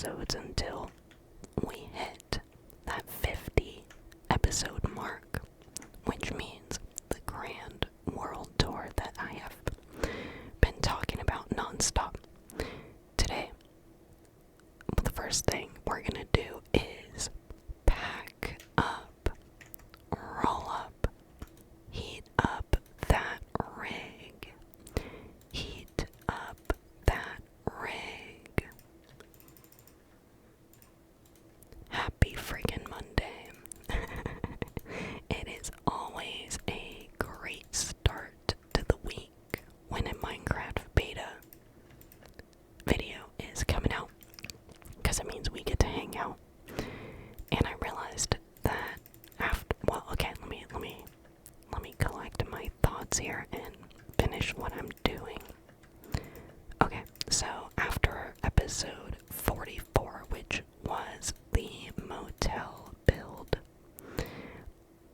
episodes until we hit that 50 episode mark, which means the grand world tour that I have been talking about nonstop. Today, the first thing we're gonna do is pack up, roll up, heat up that rig. Heat up that rig. Happy freaking Monday. It is always a great start to the week when a Minecraft beta video is coming out, because it means we get to hang out. And I realized that let me collect my thoughts here and finish what I'm doing. Okay, so after episode 44, which was the motel build,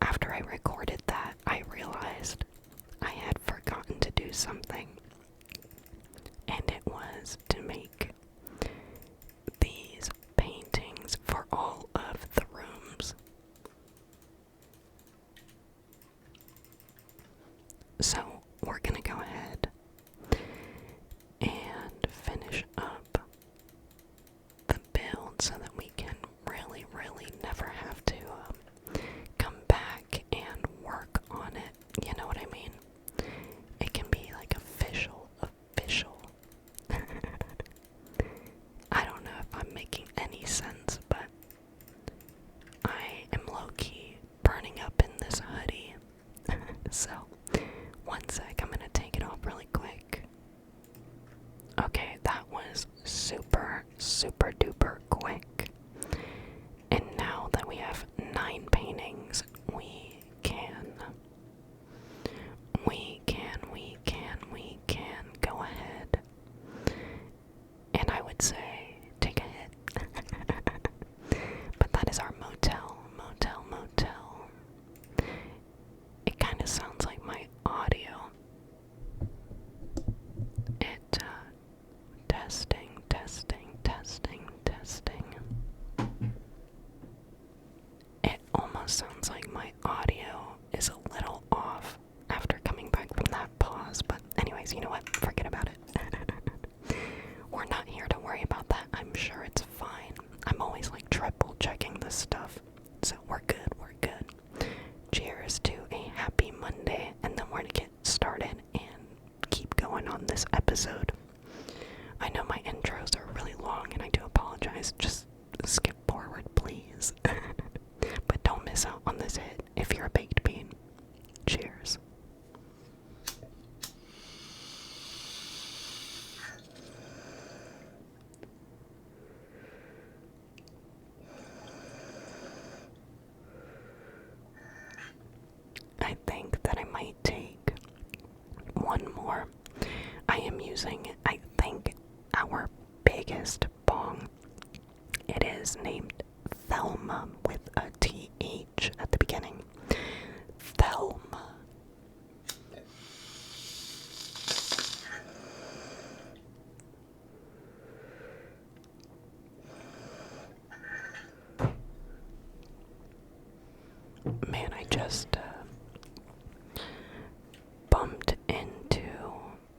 after I recorded that, I realized I had forgotten to do something, and it was to make these paintings for all of the rooms. So we're gonna go ahead and finish up the build so that we can really never have to come back and work on it. You know what I mean? It can be like official. I don't know if I'm making any sense, but I am low-key burning up in this hoodie. So, one sec, I'm gonna take it off really quick. Okay, that was super duper quick. And now that we have 9 paintings, we can go ahead and I would say take a hit. But that is our motel. It kind of sounds like my audio. Testing. It almost sounds like my audio is a little off after coming back from that pause, but anyways, you know what? Forget about it. We're not here to worry about that. I'm sure it's fine. I'm always like triple checking this stuff. So we're good. Cheers to a happy Monday, and then we're gonna get started and keep going on this episode. I know my intros are really long and I do apologize. Just skip forward, please. But don't miss out on this hit if you're a baked bean. Cheers. I think that I might take one more. I am using, I think, our biggest bong. It is named Thelma with a TH at the beginning. Thelma. Man, I just bumped into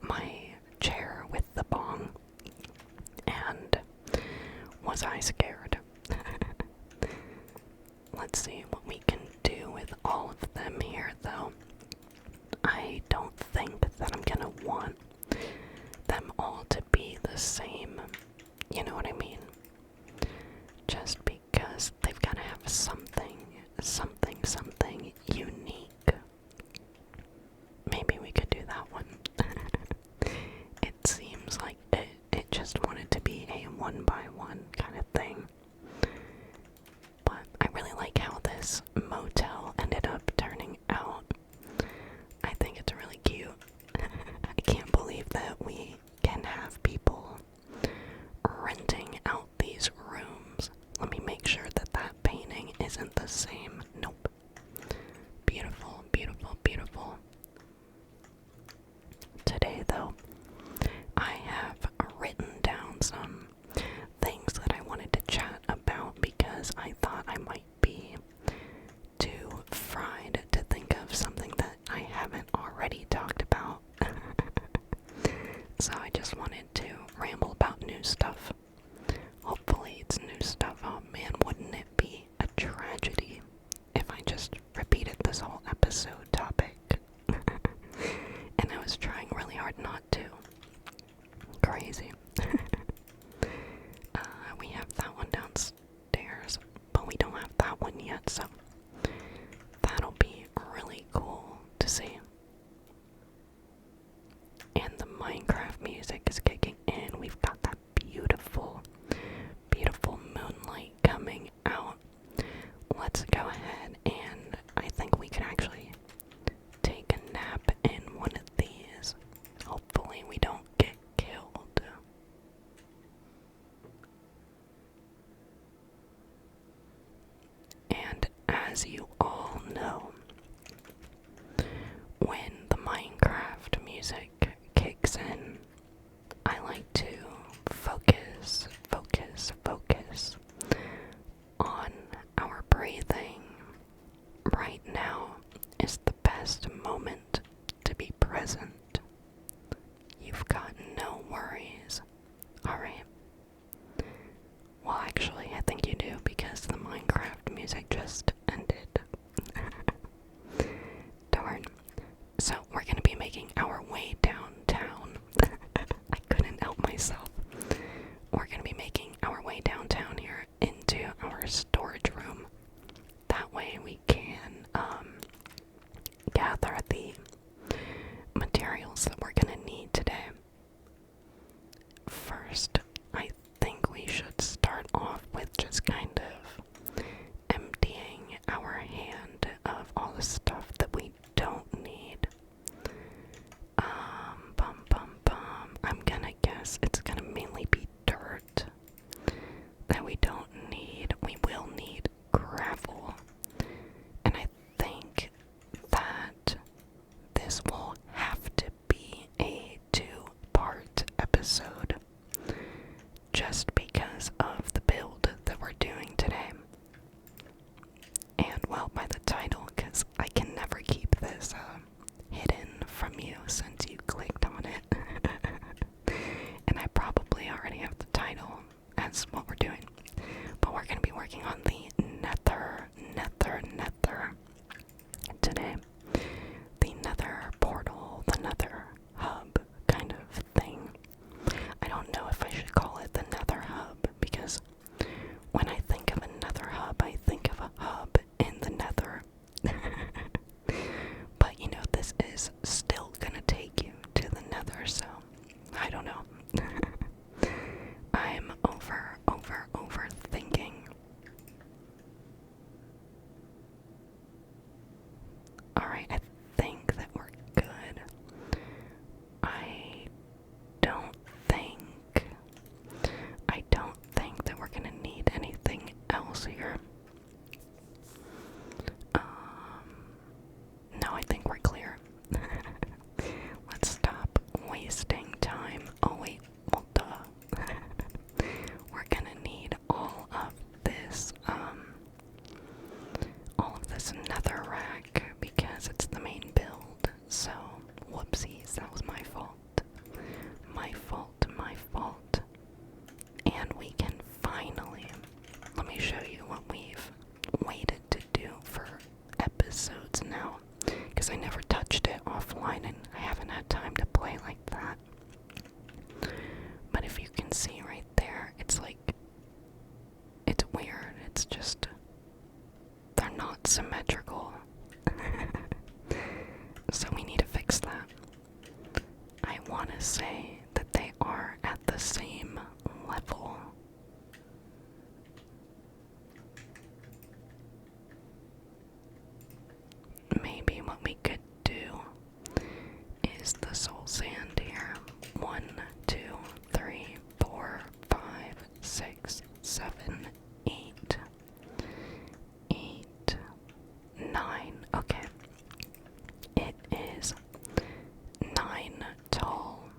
my chair with the bong, and was I scared? Let's see what we can do with all of them here, though. I don't think that I'm gonna want them all to be the same. You know what I mean? Just because they've gotta have something unique. Maybe we could do that one. It seems like it just wanted to be a 1x1 kind of thing. But I really like how this motel ended up turning out. I think it's really cute. I can't believe that we can have people renting I just wanted to ramble about new stuff. Hopefully it's new stuff. Oh man, wouldn't it be a tragedy if I just repeated this whole episode topic? And I was trying really hard not to. Crazy. We have that one downstairs, but we don't have that one yet, so that'll be really cool to see. And the Minecraft music is kicking in. We've got that beautiful, beautiful moonlight coming out. Let's go ahead and I think we can actually take a nap in one of these. Hopefully we don't get killed. And as you all know, when the Minecraft music kicks in, I like to focus on our breathing. Right now is the best moment to be present. You've got no worries. Alright. Well, actually, I think you do because the Minecraft music just ended. Darn. So, we're gonna be making our way downtown. I couldn't help myself. We're gonna be making our way downtown here into our storage room. That way we can gather the materials that we're gonna need today. First, I think we should start off with just kind of emptying our hand of all the stuff that we don't need. I'm gonna guess it's gonna mainly be dirt that we don't need. We will need gravel. And I think that this will have to be a 2-part episode just because of the build that we're doing today. And well, by the title, because I can never keep this hidden from you since you clicked on it. And I probably already have the title as what we're doing. But we're going to be working on the Nether today. The Nether portal, the Nether hub kind of thing. I don't know if I should call it the Nether hub because when I think of a Nether hub, I think of a hub in the Nether. But you know, this is still gonna take you to the Nether, so I don't know. I'm overthinking. Alright, I think that we're good. I don't think that we're gonna need anything else here. No, I think we're clear. Let's stop wasting time. Oh wait, well duh. We're gonna need all of this netherrack because it's the main build. So, whoopsies, that was my fault. My fault. And we can finally, let me show you what we've waited to do for episodes now, because I never touched it offline and I haven't had time to play like that. But if you can see right there, it's like, it's weird, it's just, they're not symmetrical. So we need to fix that. I want to say that they are at the same level. Maybe what we could do is the soul sand here. 1, 2, 3, 4, 5, 6, 7, 8. 8, 9. Okay. It is 9 tall.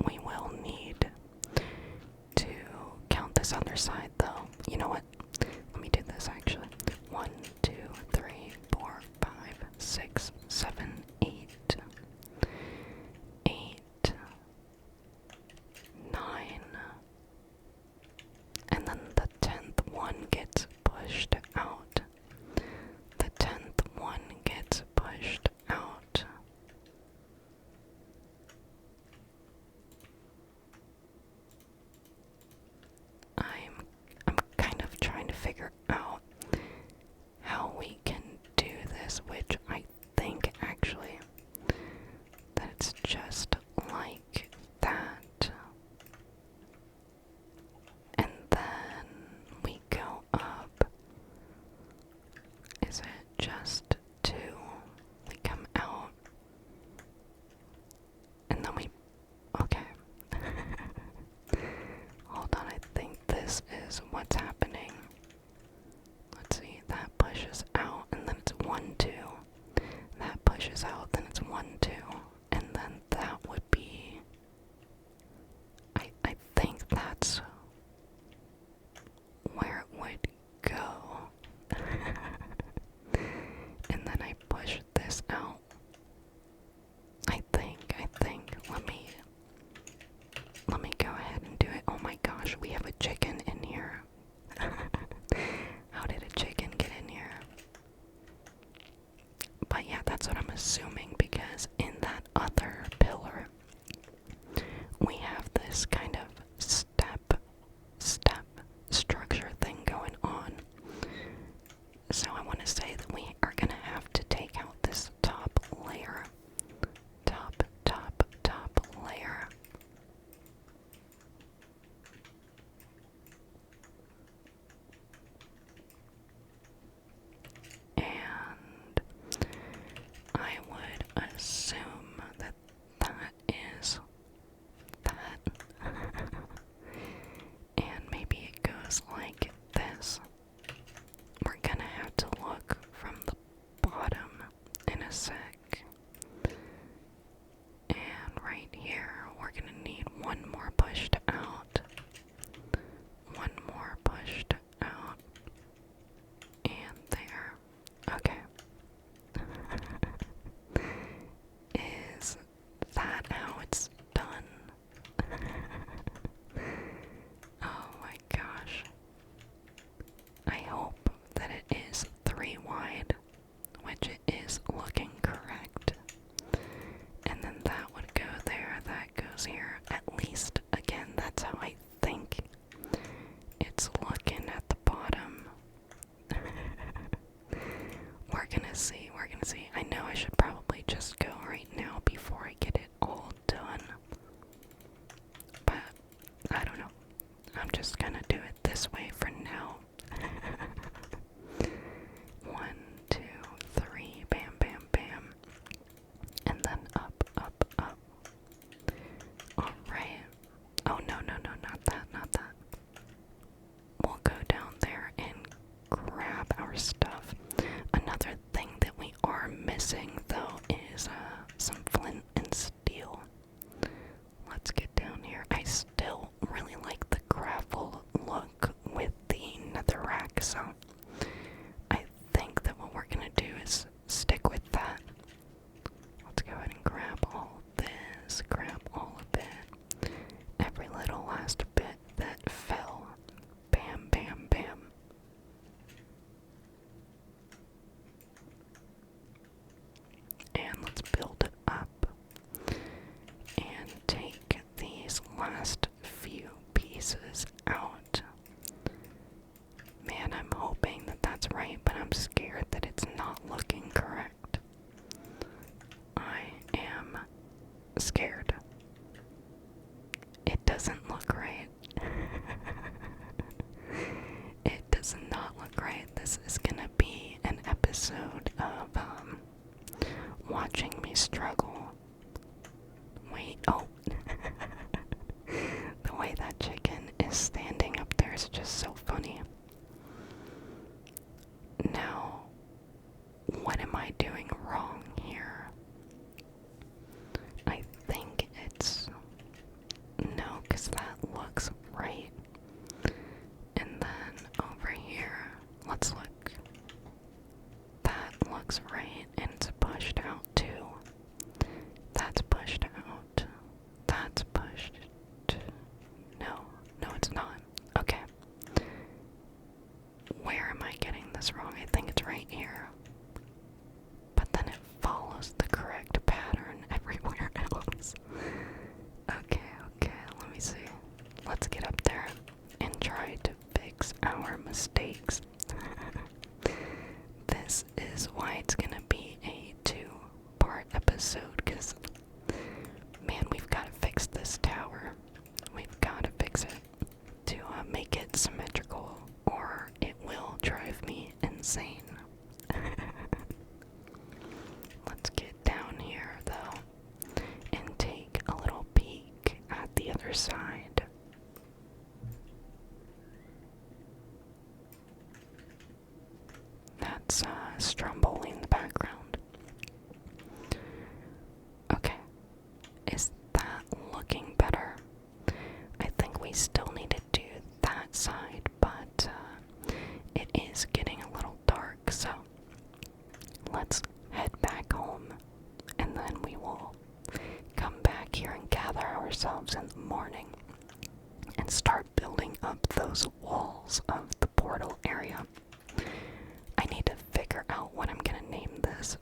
We will need to count this other side though. You know what? Let me do this actually. 1, 2, 3, 4, 5, 6, 7, 8. figure out how we can do this, which I think actually that it's just like that. And then we go up. Is it just two? We come out. And then we. Okay. Hold on, I think this is what's happening. Let's see, that pushes out, and then it's 1, 2. That pushes out, then it's 1, 2. And then that would be. I think that's where it would go. And then I push this out. I think. Let me go ahead and do it. Oh my gosh, we have a chicken in here. How did a chicken get in here? But yeah, that's what I'm assuming, because in that other pillar, we have this kind of step structure thing going on. So I want to say that we are going to have to take out this top layer. Top layer. And I would assume that that is that. And maybe it goes like this. We're gonna have to look from the bottom in a sec. And right here, we're gonna need one more pushed out. One more pushed out. And there. Okay. Is that how it's done? Oh my gosh. I hope that it is 3 wide, which it is looking correct. And then that would go there, that goes here. At least, again, that's how I think it's looking at the bottom. We're gonna see. I know I should probably just go right now before I get it all done. But, I don't know. I'm just gonna do it this way for now. 1, 2, 3, bam, bam, bam. And then up. Alright. Oh, no, not that. We'll go down there and grab our stuff. Another thing that we are missing, though, is some flint and steel. Let's get down here. I still really like the gravel look with the netherrack, so I think that what we're gonna do is stick with that. Let's go ahead and grab all this, grab all of it. Every little last bit that fell. Bam, bam, bam. And let's build it up. And take these last few pieces out. Man, I'm hoping that that's right, but I'm scared that it's not looking correct. I am scared. It doesn't look right. It does not look right. This is gonna be an episode of watching me struggle. Wait, oh. The way that chicken is standing up there is just so funny. Now, what am I doing wrong here? I think it's... No, because that looks right. And then over here, let's look. That looks right, and it's pushed out too. side. That's Stromboli in the background. Okay, is that looking better? I think we still need to do that side, but it is getting a little dark, so let's head back home, and then we will come back here and gather ourselves in the morning and start building up those walls of the portal area. I need to figure out what I'm gonna name this.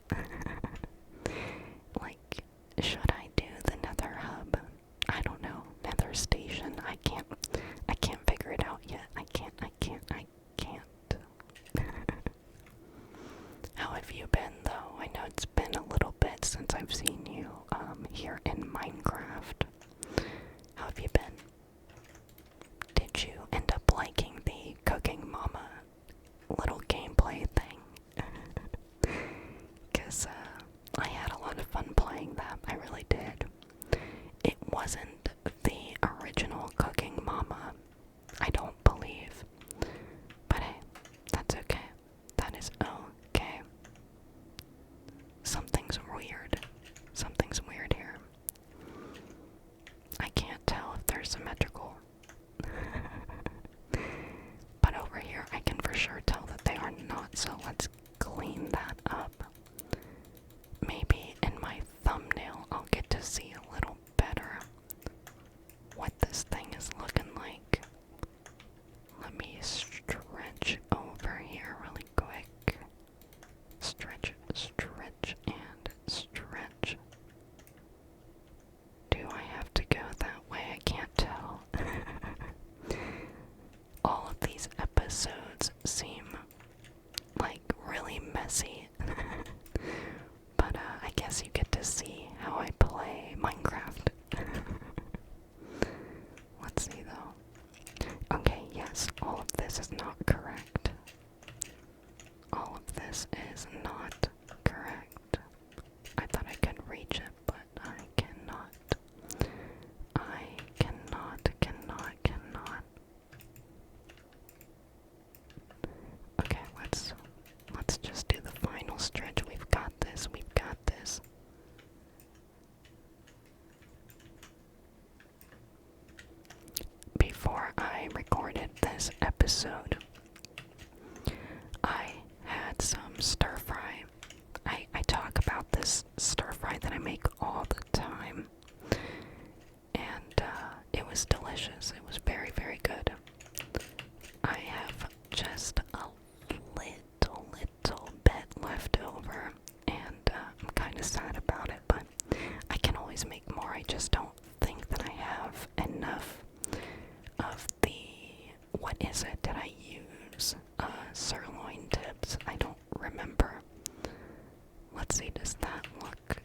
Like, should I do the Nether hub? I don't know. Nether station. I can't figure it out yet. I can't. How have you been, though? I know it's been a little bit since I've seen you here in Minecraft. How have you been? Did you end up liking the Cooking Mama little gameplay thing? Because I had a lot of fun playing that. I really did. It wasn't the original Cooking Mama, I don't believe. But hey, that's okay. That is okay. Something's weird. Something's weird here. I can't tell if they're symmetrical. But over here, I can for sure tell that they are not, so let's clean that up. Maybe in my thumbnail, I'll get to see a little better what this thing is looking like. Let me stretch over here really quick. Stretch, and stretch. Do I have to go that way? I can't tell. All of these episodes seem like really messy. But I guess you get to see how I play Minecraft. Let's see though. Okay, yes, all of this is not correct. All of this is not correct. I thought I could reach it, but I cannot. I cannot. Okay, let's just do the final stretch. We've got this. Before I recorded this episode, I had some stir fry. I talk about this stir fry that I make all the time, and it was delicious. It was very, very good. I have just a little bit left over, and I'm kind of sad about it, but I can always make more. I just don't think that I have enough of the, what is it that I use? Sirloin tips. I don't remember. Let's see, does that look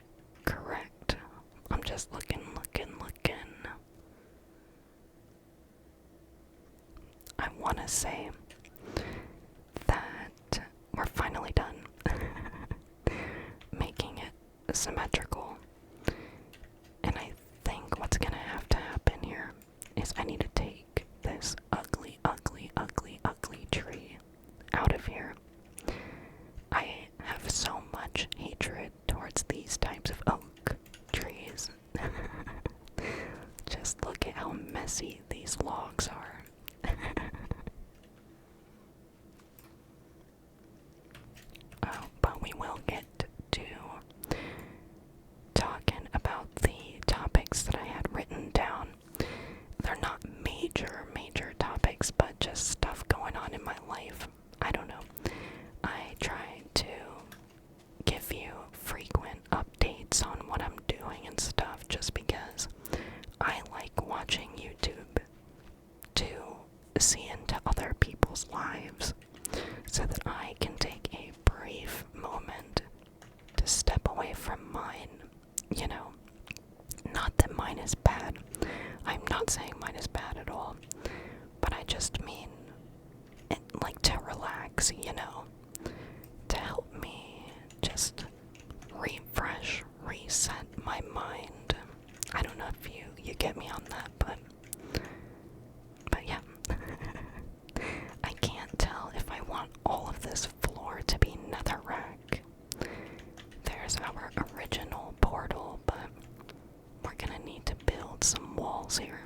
correct? I'm just looking. I want to say that we're finally done making it symmetrical. And I think what's gonna have to happen here is I need to take this ugly tree out of here. I have so much hatred towards these types of oak trees. Just look at how messy these logs are. But we will get to talking about the topics that I had written down. They're not major topics, but just stuff going on in my life. I don't know. I try to give you frequent updates on what I'm doing and stuff just because I like watching YouTube to see into other people's lives so that I can take a brief moment to step away from mine. You know, not that mine is bad. I'm not saying mine is bad at all, but I just mean it, like, to relax, you know, to help me just refresh, reset my mind. I don't know if you get me on that, but all of this floor to be netherrack. There's our original portal, but we're gonna need to build some walls here.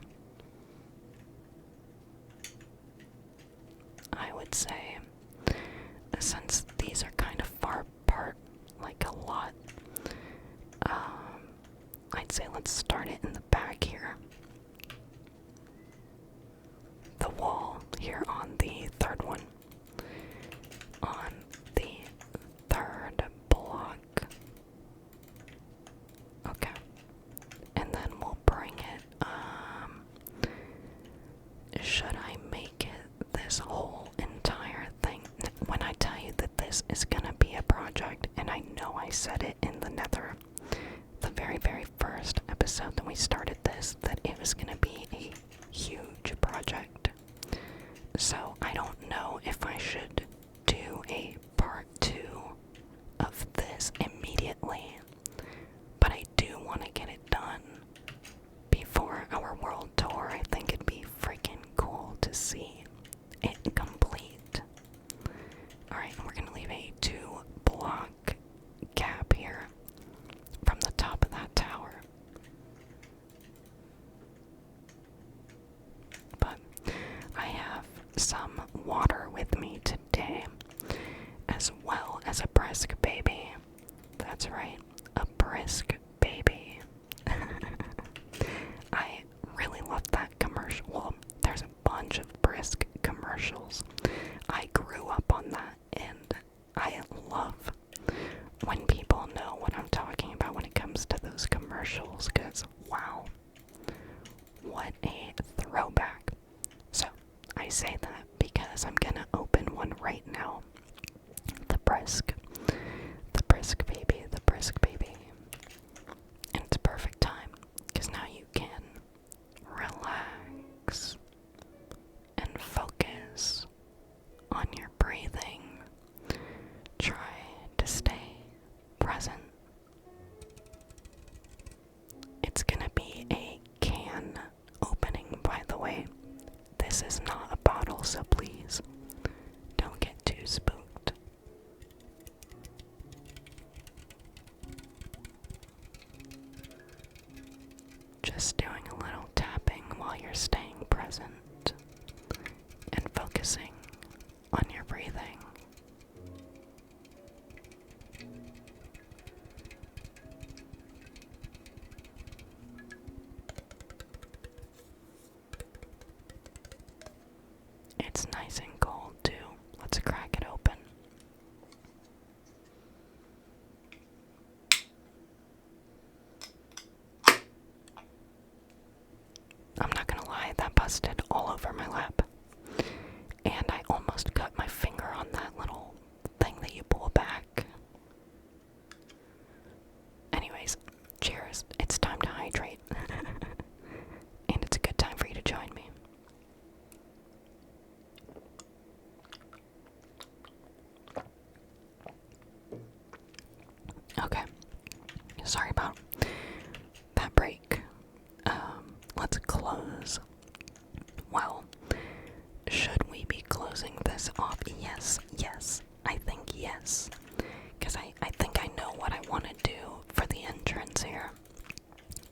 I would say, since these are kind of far apart, like a lot, I'd say let's start it in the back here. The wall here on the third one. On the third block. Okay. And then we'll bring it, should I make it this whole entire thing? When I tell you that this is gonna be a project, and I know I said it in the Nether, the very, very first episode that we started this, that it was gonna be a huge project. So I don't know if I should do a part 2 of this immediately, but I do want to get it done before our world tour. I think it'd be freaking cool to see it complete. Alright, we're gonna leave a 2-block gap here from the top of that tower. But I have some water with me today, as well as a brisk baby. That's right, a brisk baby. I really love that commercial. Well, there's a bunch of brisk commercials. I grew up on that, and I love when people know what I'm talking about when it comes to those commercials, because wow, what a throwback. So, I say that because I'm gonna open one right now. The brisk baby, the brisk baby. And it's a perfect time, because now you can relax and focus on your breathing. Try to stay present. It's gonna be a can opening, by the way. This is not a bottle, so please don't get too spooked. Just doing a little tapping while you're staying present and focusing on your breathing. It's nice and cold too. Let's crack it open. I'm not gonna lie, that busted all over my lap. And I almost cut my finger on that little thing that you pull back. Anyways, cheers. It's time to hydrate. And it's a good time for you to join me. Okay. Sorry about that break. Let's close. Well, should we be closing this off? Yes, I think yes. Because I think I know what I want to do for the entrance here.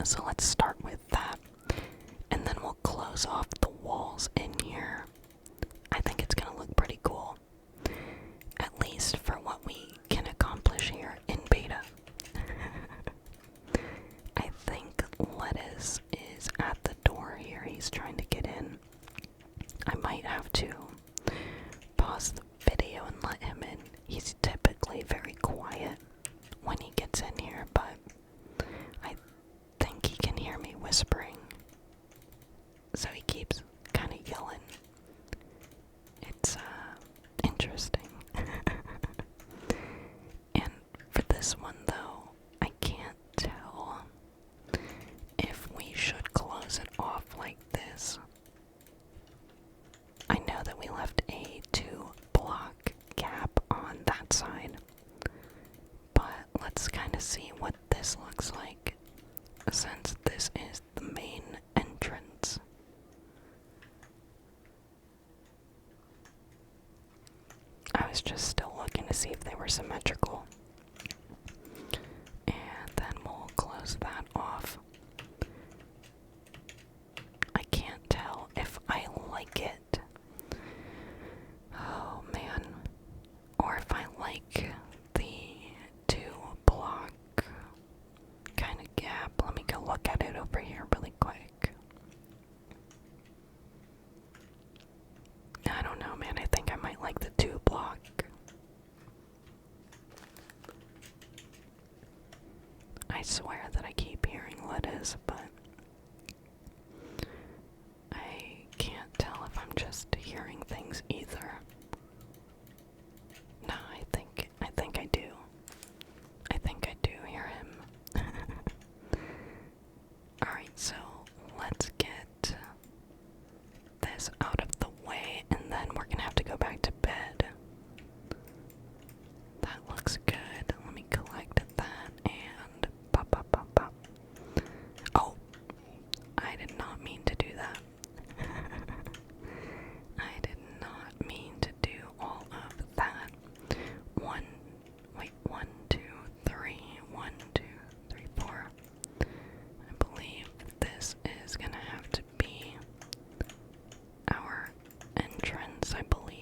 So let's start with that. And then we'll close off the walls in here. I think it's going to look pretty cool. At least for what we can accomplish here in beta. I think Lettuce is at the door here. He's trying to get in. I might have to pause the video and let him in. He's typically very quiet when he gets in here, but I think he can hear me whispering. So he keeps kind of yelling. It's interesting. And for this one though, I can't tell if we should close it off like this. I know that we left a 2-block gap on that side, but let's kind of see what this looks like, since this is the main entrance. I was to see if they were symmetrical. And then we'll close that off. I can't tell if I like it. Oh man. Or if I like the 2-block kind of gap. Let me go look at it over here really quick. I don't know, man. I think I might like the 2-block. I swear that I keep hearing lettuce, but I can't tell if I'm just hearing things either. No, I think I do. I think I do hear him. Alright, so let's get this out of the way, and then we're gonna have to go back to bed. That looks good. Let me collect that and pop, pop, pop, pop. Oh, I did not mean to do that. I did not mean to do all of that. One, two, three, 1, 2, 3, 4. I believe this is gonna have to be our entrance, I believe.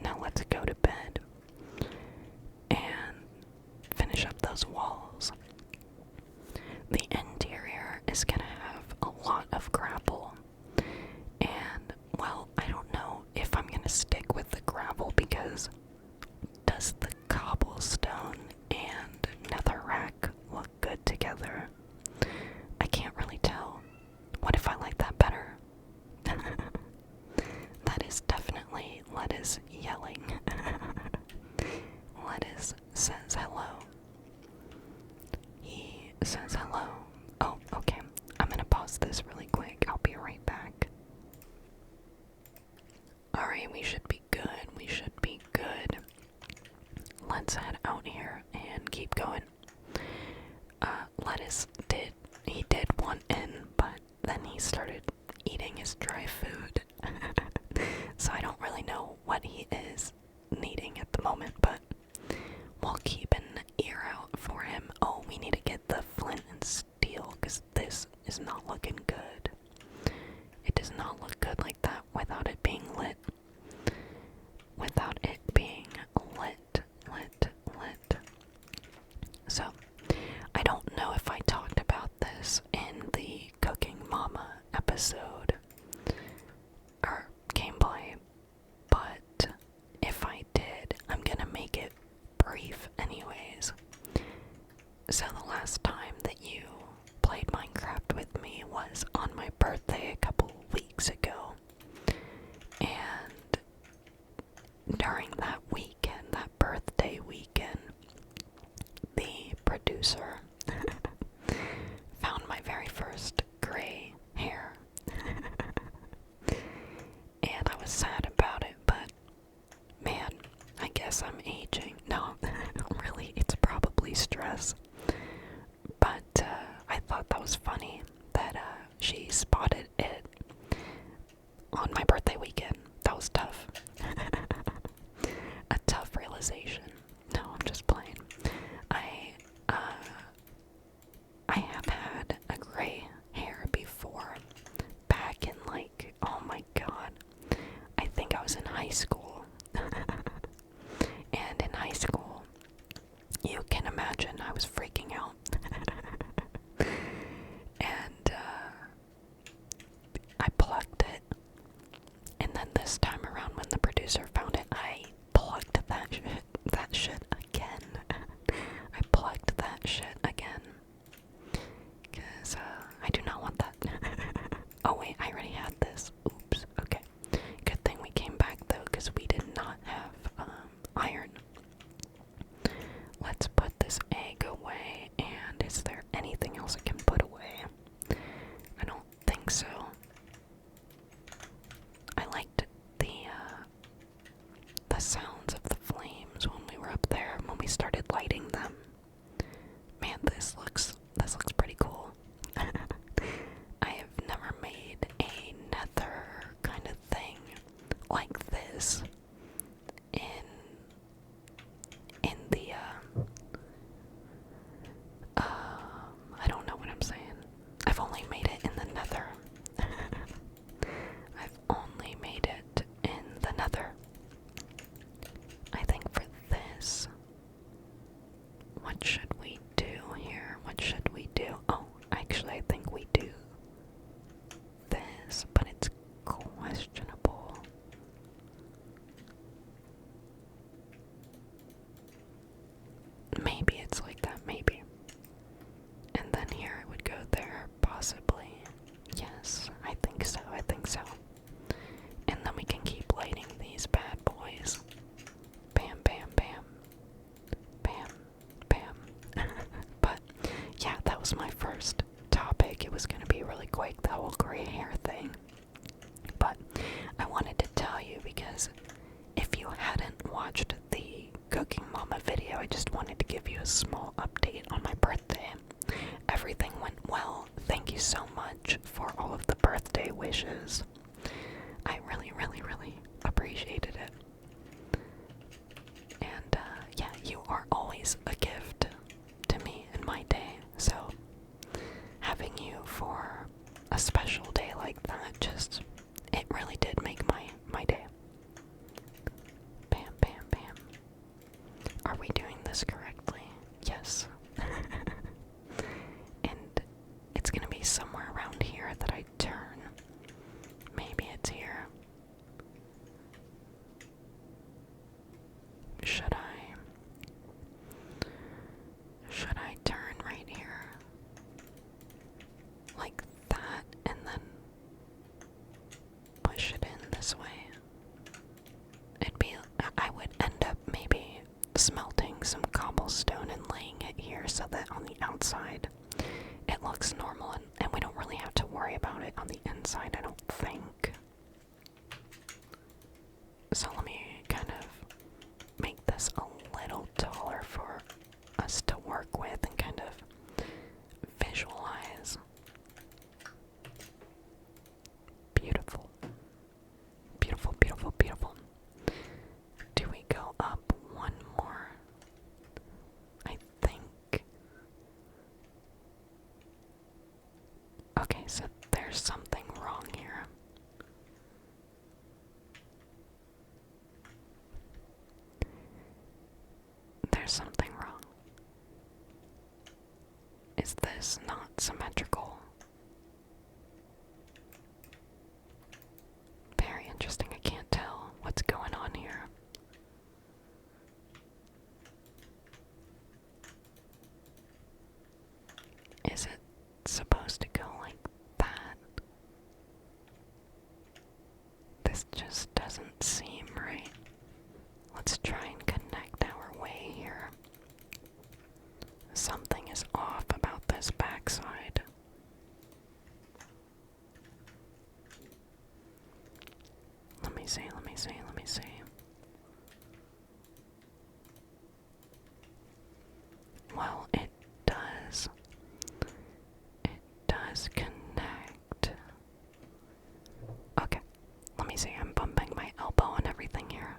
Now let's go to bed and finish up those walls. The interior is gonna have a lot of gravel, and well, I don't know if I'm gonna stick with the gravel because does the cobblestone and netherrack look good together? I can't really tell. What if I like that better? That is definitely Lettuce yelling. Lettuce says hello. He says hello. Oh, okay. I'm gonna pause this really quick. I'll be right back. Alright, we should be good. We should be good. Let's head out here and keep going. Lettuce did want in, but then he started eating his dry food. So I don't really know what he is needing at the moment, but we'll keep an ear out for him. Oh, we need to get the flint and steel because this is not looking good. It does not look good like that without it being lit. Without it being lit. So, I don't know if I talked about this in the Cooking Mama episode or gameplay, but if I did, I'm gonna make it brief anyways. So the last time that you played Minecraft with me was on my birthday a couple weeks ago, and during that weekend, that birthday weekend, the producer found my very first gray hair. And I was sad about it, but man, I guess I'm aging. No, really, it's probably stress. But I thought that was funny that she spotted it on my birthday weekend. That was tough. A tough realization. No, I'm just playing. I have had a gray hair before, back in like, oh my god, I think I was in high school. And in high school, you can imagine I was freaking out. And I plucked it, and then this time around when the producer found it, I plucked that shit again. I plucked that shit again. Because I do not want that. Oh wait, I already had this. Oops, okay. Good thing we came back though, because we did not have iron. Let's put this egg away, and is there anything else I can put away? I don't think so. I liked the sounds of the flames when we were up there, when we started lighting them. Man, this looks pretty cool. I have never made was gonna be really quick, the whole gray hair thing. But I wanted to tell you because if you hadn't watched the Cooking Mama video, I just wanted to give you a small update on my birthday. Everything went well. Thank you so much for all of the birthday wishes. I really, really, really appreciated it. And yeah, you are always a gift to me in my day. So having you for a special day like that, just, it really did make my day. Bam, bam, bam. Are we doing this correctly? Yes. And it's gonna be somewhere around here that I turn. Maybe it's here. Should I turn right here? Like that, and then push it in this way. I would end up maybe smelting some cobblestone and laying it here so that on the outside it looks normal and we don't really have to worry about it on the inside, I don't think. So let me kind of make this a little taller for us to work with and kind of visualize. Beautiful. Beautiful, beautiful, beautiful. Do we go up one more? I think. Okay, so there's something wrong here. There's something wrong. Is this not symmetrical? Very interesting. I can't tell what's going on here. Is it supposed to go like that? This just doesn't seem right. Let's try and connect our way here. Something is off about this backside. Let me see, let me see, let me see. Well, it does. It does connect. Okay, let me see. I'm bumping my elbow and everything here.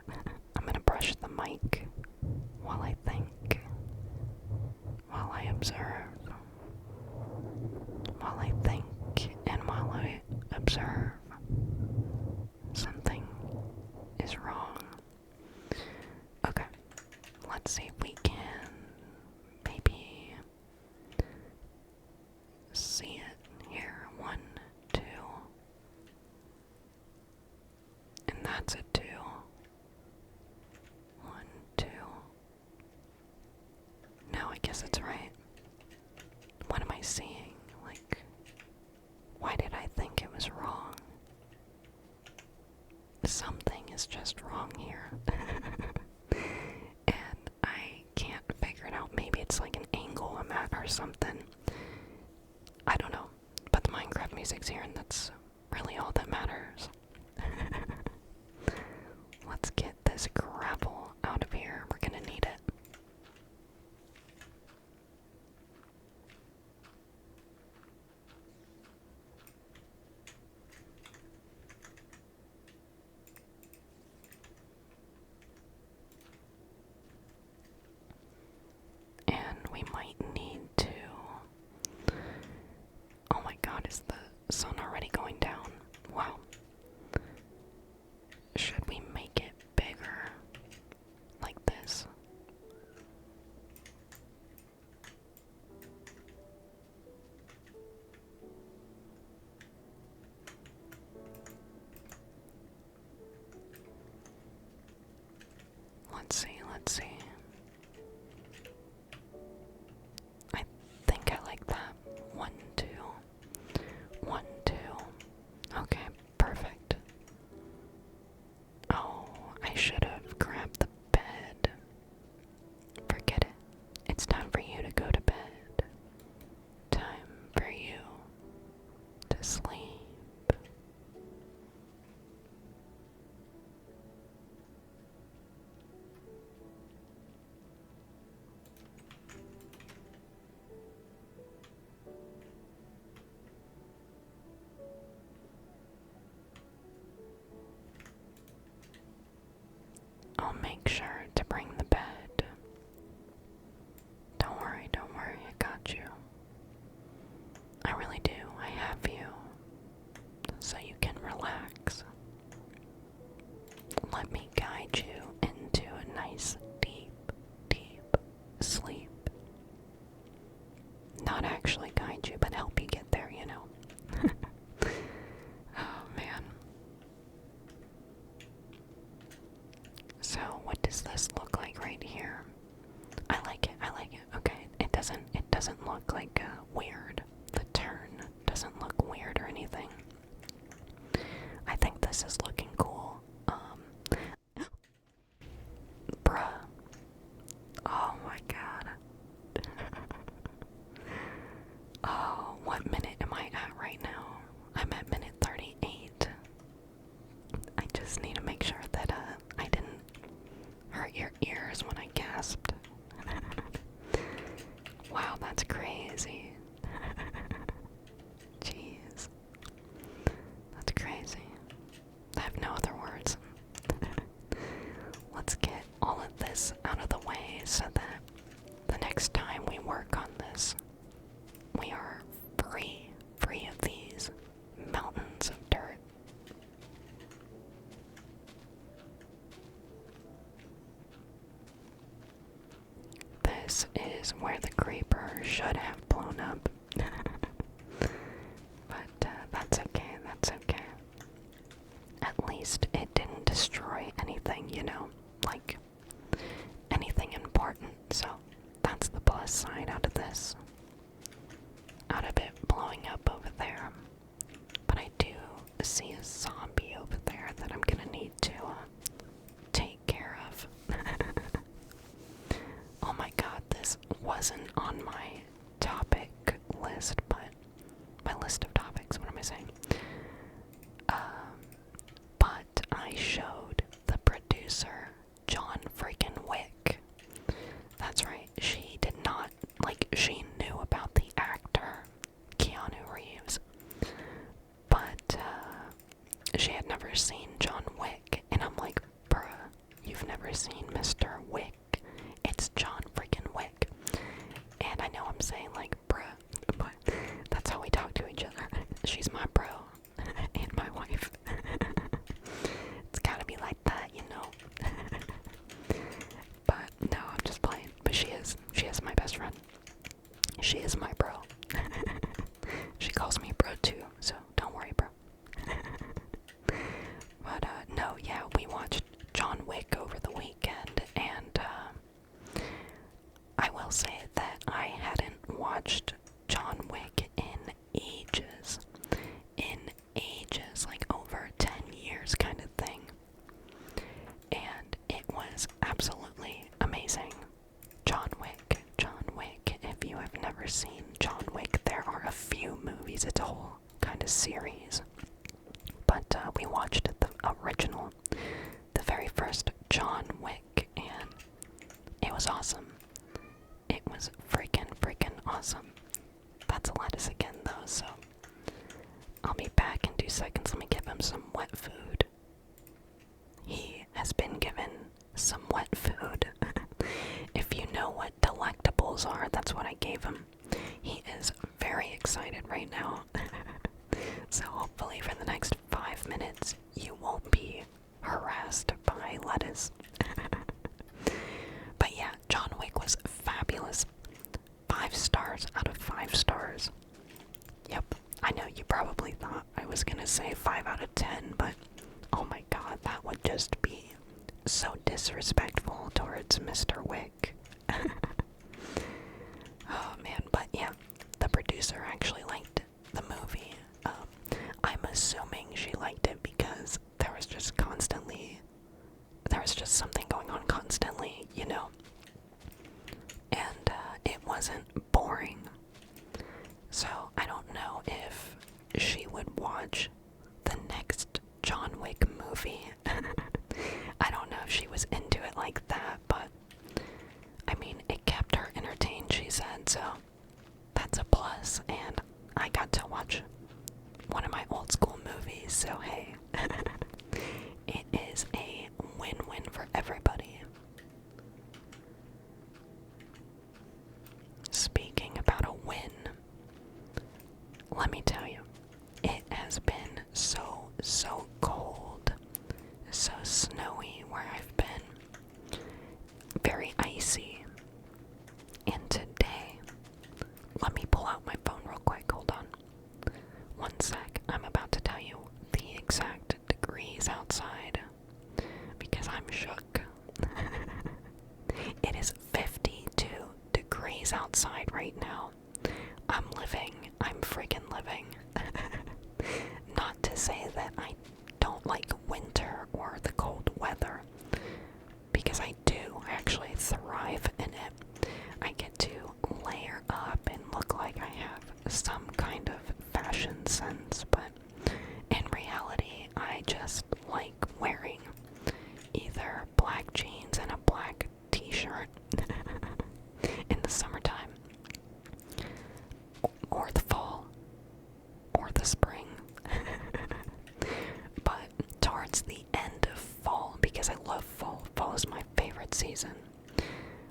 I'm gonna brush the mic while I think, while I observe, while I think, and while I observe. Something is wrong. Okay, let's see if we can maybe see it here. 1, 2. And that's a 2. 1, 2. No, I guess it's right. What am I seeing? Like, why did I think it was wrong? Something is just wrong here. And I can't figure it out. Maybe it's like an angle I'm at or something. I don't know. But the Minecraft music's here and that's really all that matters. Let's get this gravel out of here. We're gonna need it. And we might need to... Oh my god, is the sun already going down? Wow. Should we make it bigger? Like this? Let's see, let's see. I think I like that. 1, 2. 1, 2. Okay, perfect. Oh, I should have grabbed the bed. Forget it. It's time for you to go to bed. Time for you doesn't look like weird. The turn doesn't look weird or anything. I think this is looking cool. Bruh. Oh my god. Oh, what minute am I at right now? I'm at minute 38. I just need to make sure that I didn't hurt your ears when I gasped. Wow, that's crazy. Jeez. That's crazy. I have no other words. Let's get all of this out of the way so that the next time we work on this, we are free of these mountains of dirt. This is where the creeper should have blown up. But that's okay, that's okay. At least it didn't destroy anything, you know, like anything important, so that's the plus side out of this. Out of it blowing up over there. But I do see a zombie over there that I'm gonna need to take care of. Oh my god, this wasn't on my topic list, but my list of topics, what am I saying? But I showed the producer, John freaking Wick. That's right, she did not, like, she knew about the actor, Keanu Reeves, but she had never seen John Wick, and I'm like, bruh, you've never seen Mr. Wick, it's John freaking Wick. And I know I'm saying like bruh, but that's how we talk to each other. She's my bro, and my wife. It's gotta be like that, you know. But no, I'm just playing. But she is my best friend. She is my bro. She calls me bro too, so don't worry, bro. But no, yeah, we watched John Wick over the weekend, and I will say that I hadn't watched John Wick in ages. In ages, like over 10 years kind of thing. And it was absolutely amazing. John Wick, if you have never seen John Wick, there are a few movies, it's a whole kind of series. But we watched the original, the very first John Wick, and it was awesome. It was freaking awesome. That's lettuce again though, so I'll be back in 2 seconds. Let me give him some wet food. He has been given some wet food. If you know what delectables are, that's what I gave him. He is very excited right now. So hopefully for the next 5 minutes, you won't be harassed by lettuce. But yeah, John Wick was fabulous. 5 stars out of 5 stars. Yep, I know you probably thought I was gonna say 5 out of 10, but oh my god, that would just be so disrespectful towards Mr. Wick. Oh man, but yeah, the producer actually liked the movie. I'm assuming she liked it because there was just something going on constantly, you know? And it wasn't boring. So I don't know if she would watch the next John Wick movie. I don't know if she was into it like that, but I mean, it kept her entertained, she said, so that's a plus. And I got to watch one of my old school movies, so hey, it is a win-win for everybody. Speaking about a win, let me tell you, it has been so cold, so snowy where I've been, very icy, and today, let me pull out my phone real quick, hold on, 1 sec, I'm about to tell you the exact degrees outside right now. I'm living. I'm freaking living. Not to say that I don't like winter or the cold weather, because I do. I actually thrive in it. I get to layer up and look like I have some kind of fashion sense, but in reality, I just like wearing either black jeans and a black t-shirt in the summertime, or the fall, or the spring. But towards the end of fall, because I love fall, fall is my favorite season.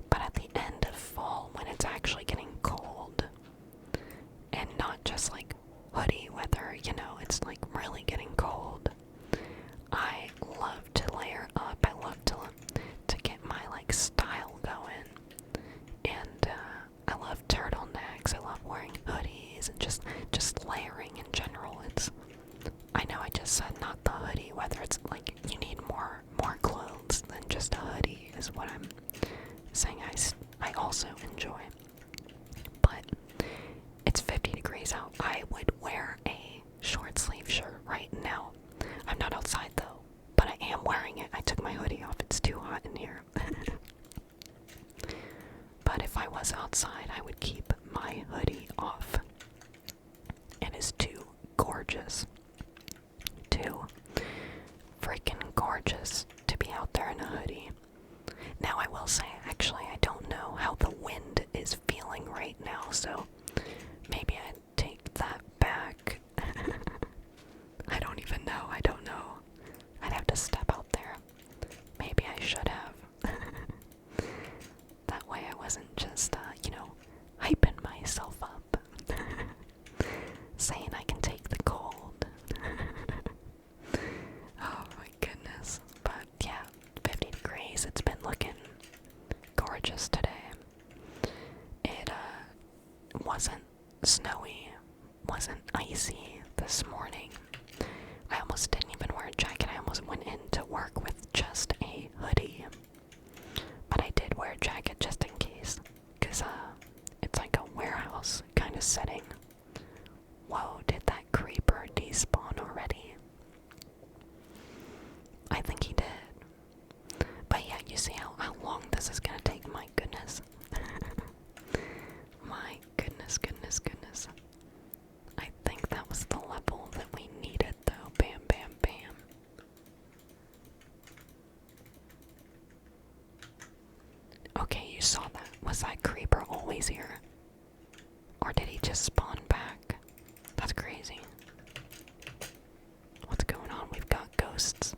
But at the end of fall, when it's actually getting cold, and not just like hoodie weather, you know, it's like really getting cold, I love to layer up. I love to get my like style going, and I love turtlenecks. I love wearing hoodies and just layering in general. I know I just said not the hoodie weather. It's like you need more clothes than just a hoodie is what I'm saying. I also enjoy. But it's 50 degrees out. I would wear a short sleeve shirt right now. I'm not outside though, but I am wearing it. I took my hoodie off. It's too hot in here. But if I was outside, I would keep my hoodie off. It is too gorgeous. Too freaking gorgeous to be out there in a hoodie. Now I will say, actually, I don't know how the wind is feeling right now, so maybe I'd take that back. I don't even know. I don't know. I'd have to step out there. Maybe I should have. That way I wasn't just, hyping myself up. Saying I can take the cold. Oh my goodness. But yeah, 50 degrees. It's been looking gorgeous today. It wasn't snowy, wasn't icy this morning. I almost didn't even wear a jacket. I almost went into work with just a hoodie. But I did wear a jacket just in case, because it's like a warehouse kind of setting. Whoa, did that creeper despawn already? I think he did. But yeah, you see how long this is gonna take? My goodness. My goodness, goodness, goodness. I think that was the level that we needed though. Bam, bam, bam. Okay, you saw that. Was that creeper always here? Or did he just spawn back? That's crazy. What's going on? We've got ghosts.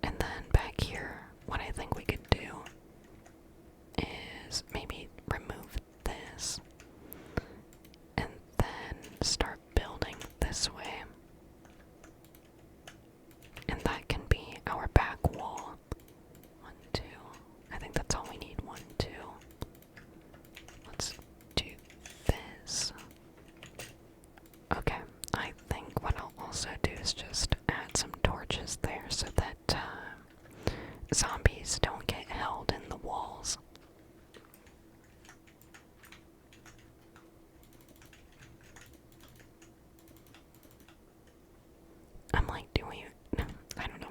And then back here, what I think we could do is maybe remove this and then start building this way. And that can be our back wall. 1, 2. I think that's all we need. 1, 2. Let's do this. Okay, I think what I'll also do is just add some torches there so that zombies don't get held in the walls. I'm like, do we? I don't know.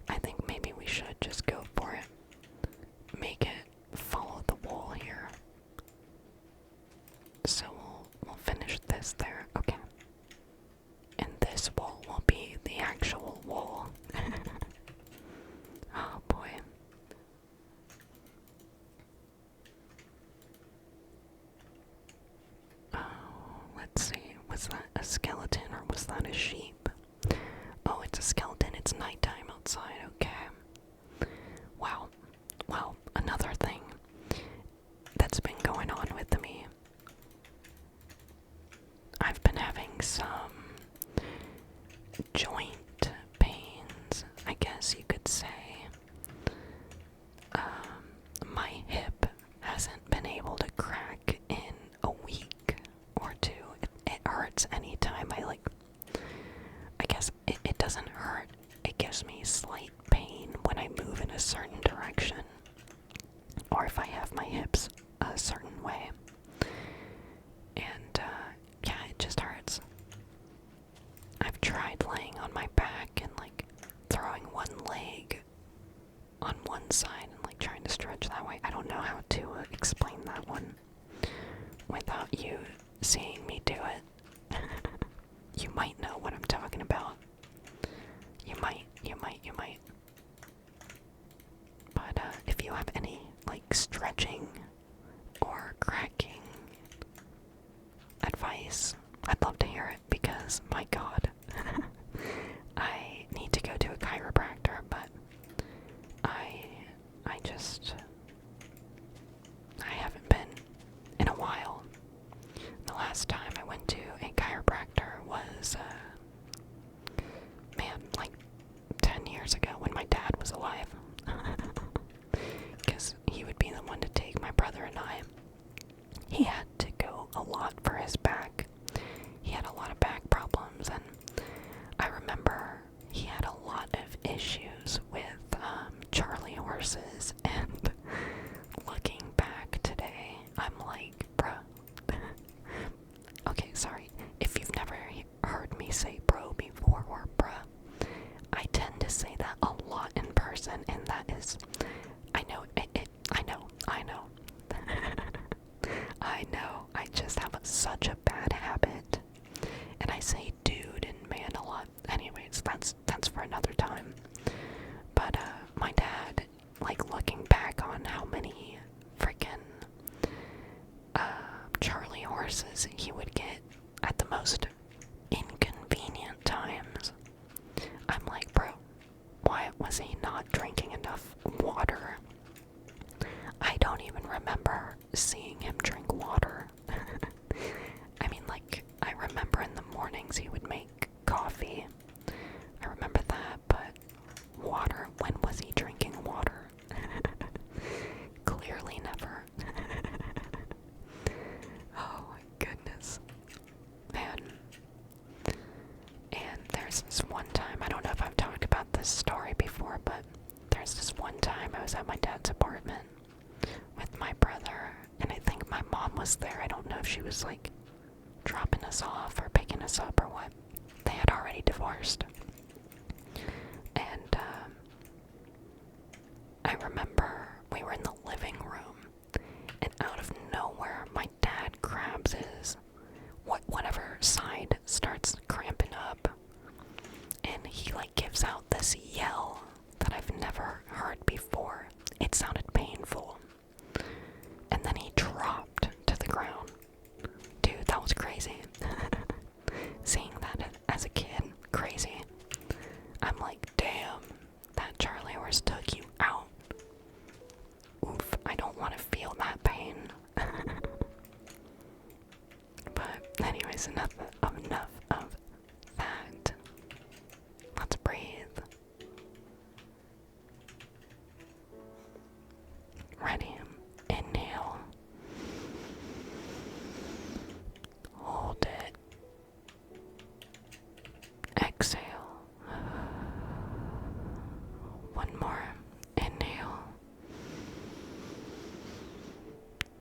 I think maybe we should just go for it. Make it follow the wall here. So we'll finish this there. Okay. And this wall will be the actual wall. Oh boy. Oh, let's see. Was that a skeleton or was that a sheep? Oh, it's a skeleton. It's nighttime outside. Okay. Wow. Well, another thing that's been going on with me. I've been having some joint pains, I guess you could say. My hip hasn't been able to crack in a week or two. It hurts anytime I guess it doesn't hurt. It gives me slight pain when I move in a certain direction. Or if I have my hips much that way. I don't know how to explain that one without you seeing me do it. You might know what I'm talking about. You might. But if you have any, like, stretching or cracking advice, I'd love to hear it because, my god, I need to go to a chiropractor, but I haven't been in a while. The last time I went to a chiropractor was, man, like 10 years ago when my dad was alive. Because he would be the one to take my brother and I. He had to go a lot for his back. He had a lot of back problems, and I remember he had a lot of issues with Charlie horses, and looking back today, I'm like, bruh. Okay, sorry, if you've never heard me say bro before, or bruh, I tend to say that a lot in person, and that is, I know, I know, I just have such a bad habit, and I say dude and man a lot. Anyways, that's for another time. But my dad, like, looking back on how many freaking Charlie horses he would get at the most inconvenient times, I'm like, bro, why was he not drinking enough water? I don't even remember seeing him drink water. I mean, like, I remember in the mornings he would make coffee. I remember that, but water, when was he drinking water? Clearly never. Oh my goodness. Man. And there's this one time, I don't know if I've talked about this story before, but there's this one time I was at my dad's apartment with my brother, and I think my mom was there. I don't know if she was, like, dropping us off or picking us up or what. They had already divorced. And I remember we were in the living room, and out of nowhere my dad grabs his whatever side starts cramping up, and he, like, gives out this yell that I've never heard before. It sounded painful. And then he dropped to the ground. Dude, that was crazy. Seeing that as a kid, crazy. I'm like, damn, that Charlie horse took you out. Oof, I don't want to feel that pain. But anyways, enough of that. Let's breathe. Ready? Inhale. Hold it. Exhale. One more. Inhale.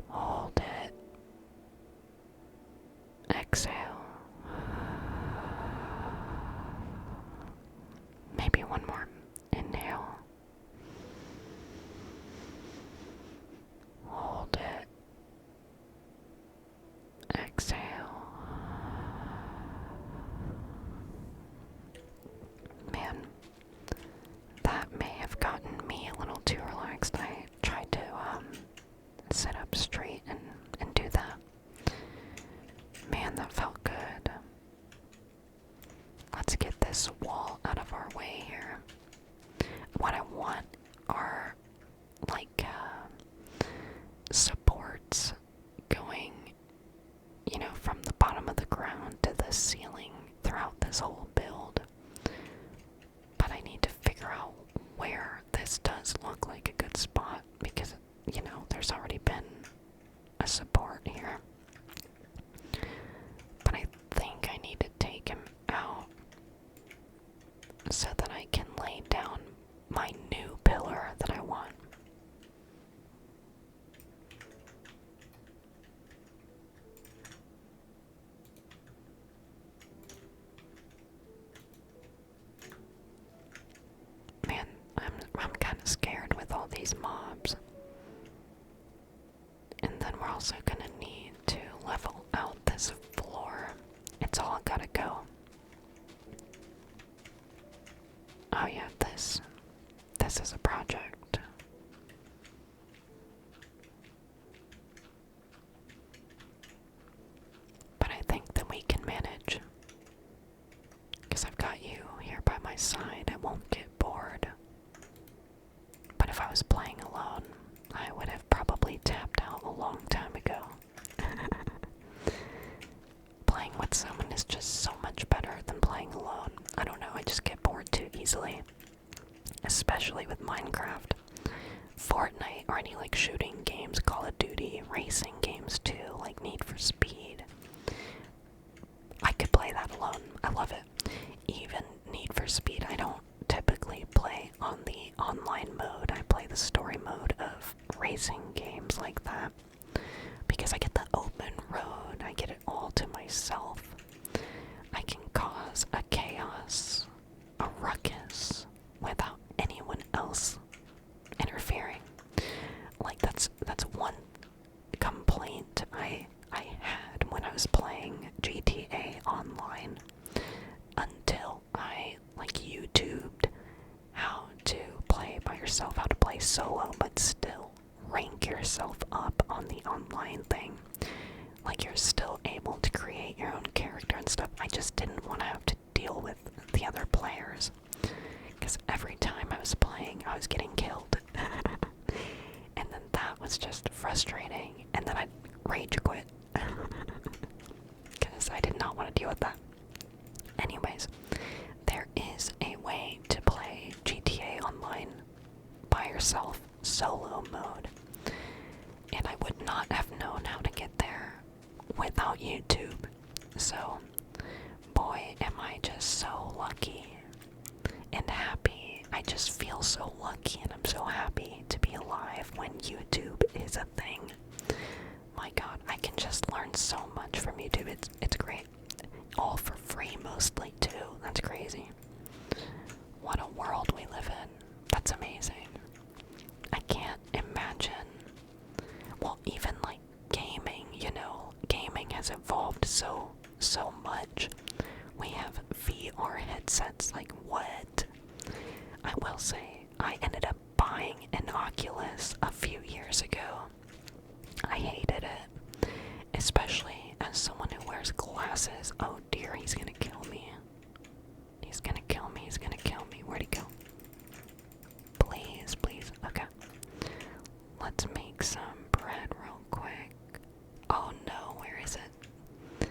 Hold it. Exhale. Maybe one more. Inhale. Hold it. Exhale. Man, that may have gotten me a little too relaxed. I tried to sit up straight and do that. Man, that felt good. Let's get this wall out of our way here. What I want are, like, supports going, you know, from the bottom of the ground to the ceiling throughout this whole build. But I need to figure out where this does look like a good spot, because, you know, there's already been a support here. But I think I need to take him out so that I can lay down my new pillar that I want. Man, I'm kind of scared with all these mobs. we're also gonna need to level out this floor. It's all gotta go. Oh yeah, this is a project. But I think that we can manage. Because I've got you here by my side, I won't get bored. But if I was playing alone, I would have probably tapped out a long time ago. Playing with someone is just so much better than playing alone. I don't know, I just get bored too easily. Especially with Minecraft. Fortnite, or any like shooting games, Call of Duty, racing games too, like Need for Speed. I could play that alone. I love it. Even Need for Speed, I don't typically play on the online mode. I play the story mode of racing games like that. Because I get the open road, I get it all to myself. I can cause a chaos, a ruckus, without anyone else interfering. Like that's one complaint I had when I was playing GTA Online, until I like YouTubed how to play by yourself, how to play solo, but still rank yourself up on the online thing. Like you're still able to create your own character and stuff. I just didn't want to have to deal with the other players. Because every time I was playing, I was getting killed. And then that was just frustrating. And then I'd rage quit. Because I did not want to deal with that. Anyways, there is a way to play GTA Online by yourself, solo mode. And I would not have known how to get there without YouTube. So, boy, am I just so lucky and happy. I just feel so lucky and I'm so happy to be alive when YouTube is a thing. My god, I can just learn so much from YouTube. It's great. All for free mostly too. That's crazy. What a world we live in. That's amazing. I can't imagine. Well, even like gaming, you know, gaming has evolved so much. We have VR headsets, like what? I will say, I ended up buying an Oculus a few years ago. I hated it, especially as someone who wears glasses. Oh dear, he's gonna kill me. He's gonna kill me, he's gonna kill me. Where'd he go? Please, please, okay. Let's make some bread real quick. Oh no, where is it?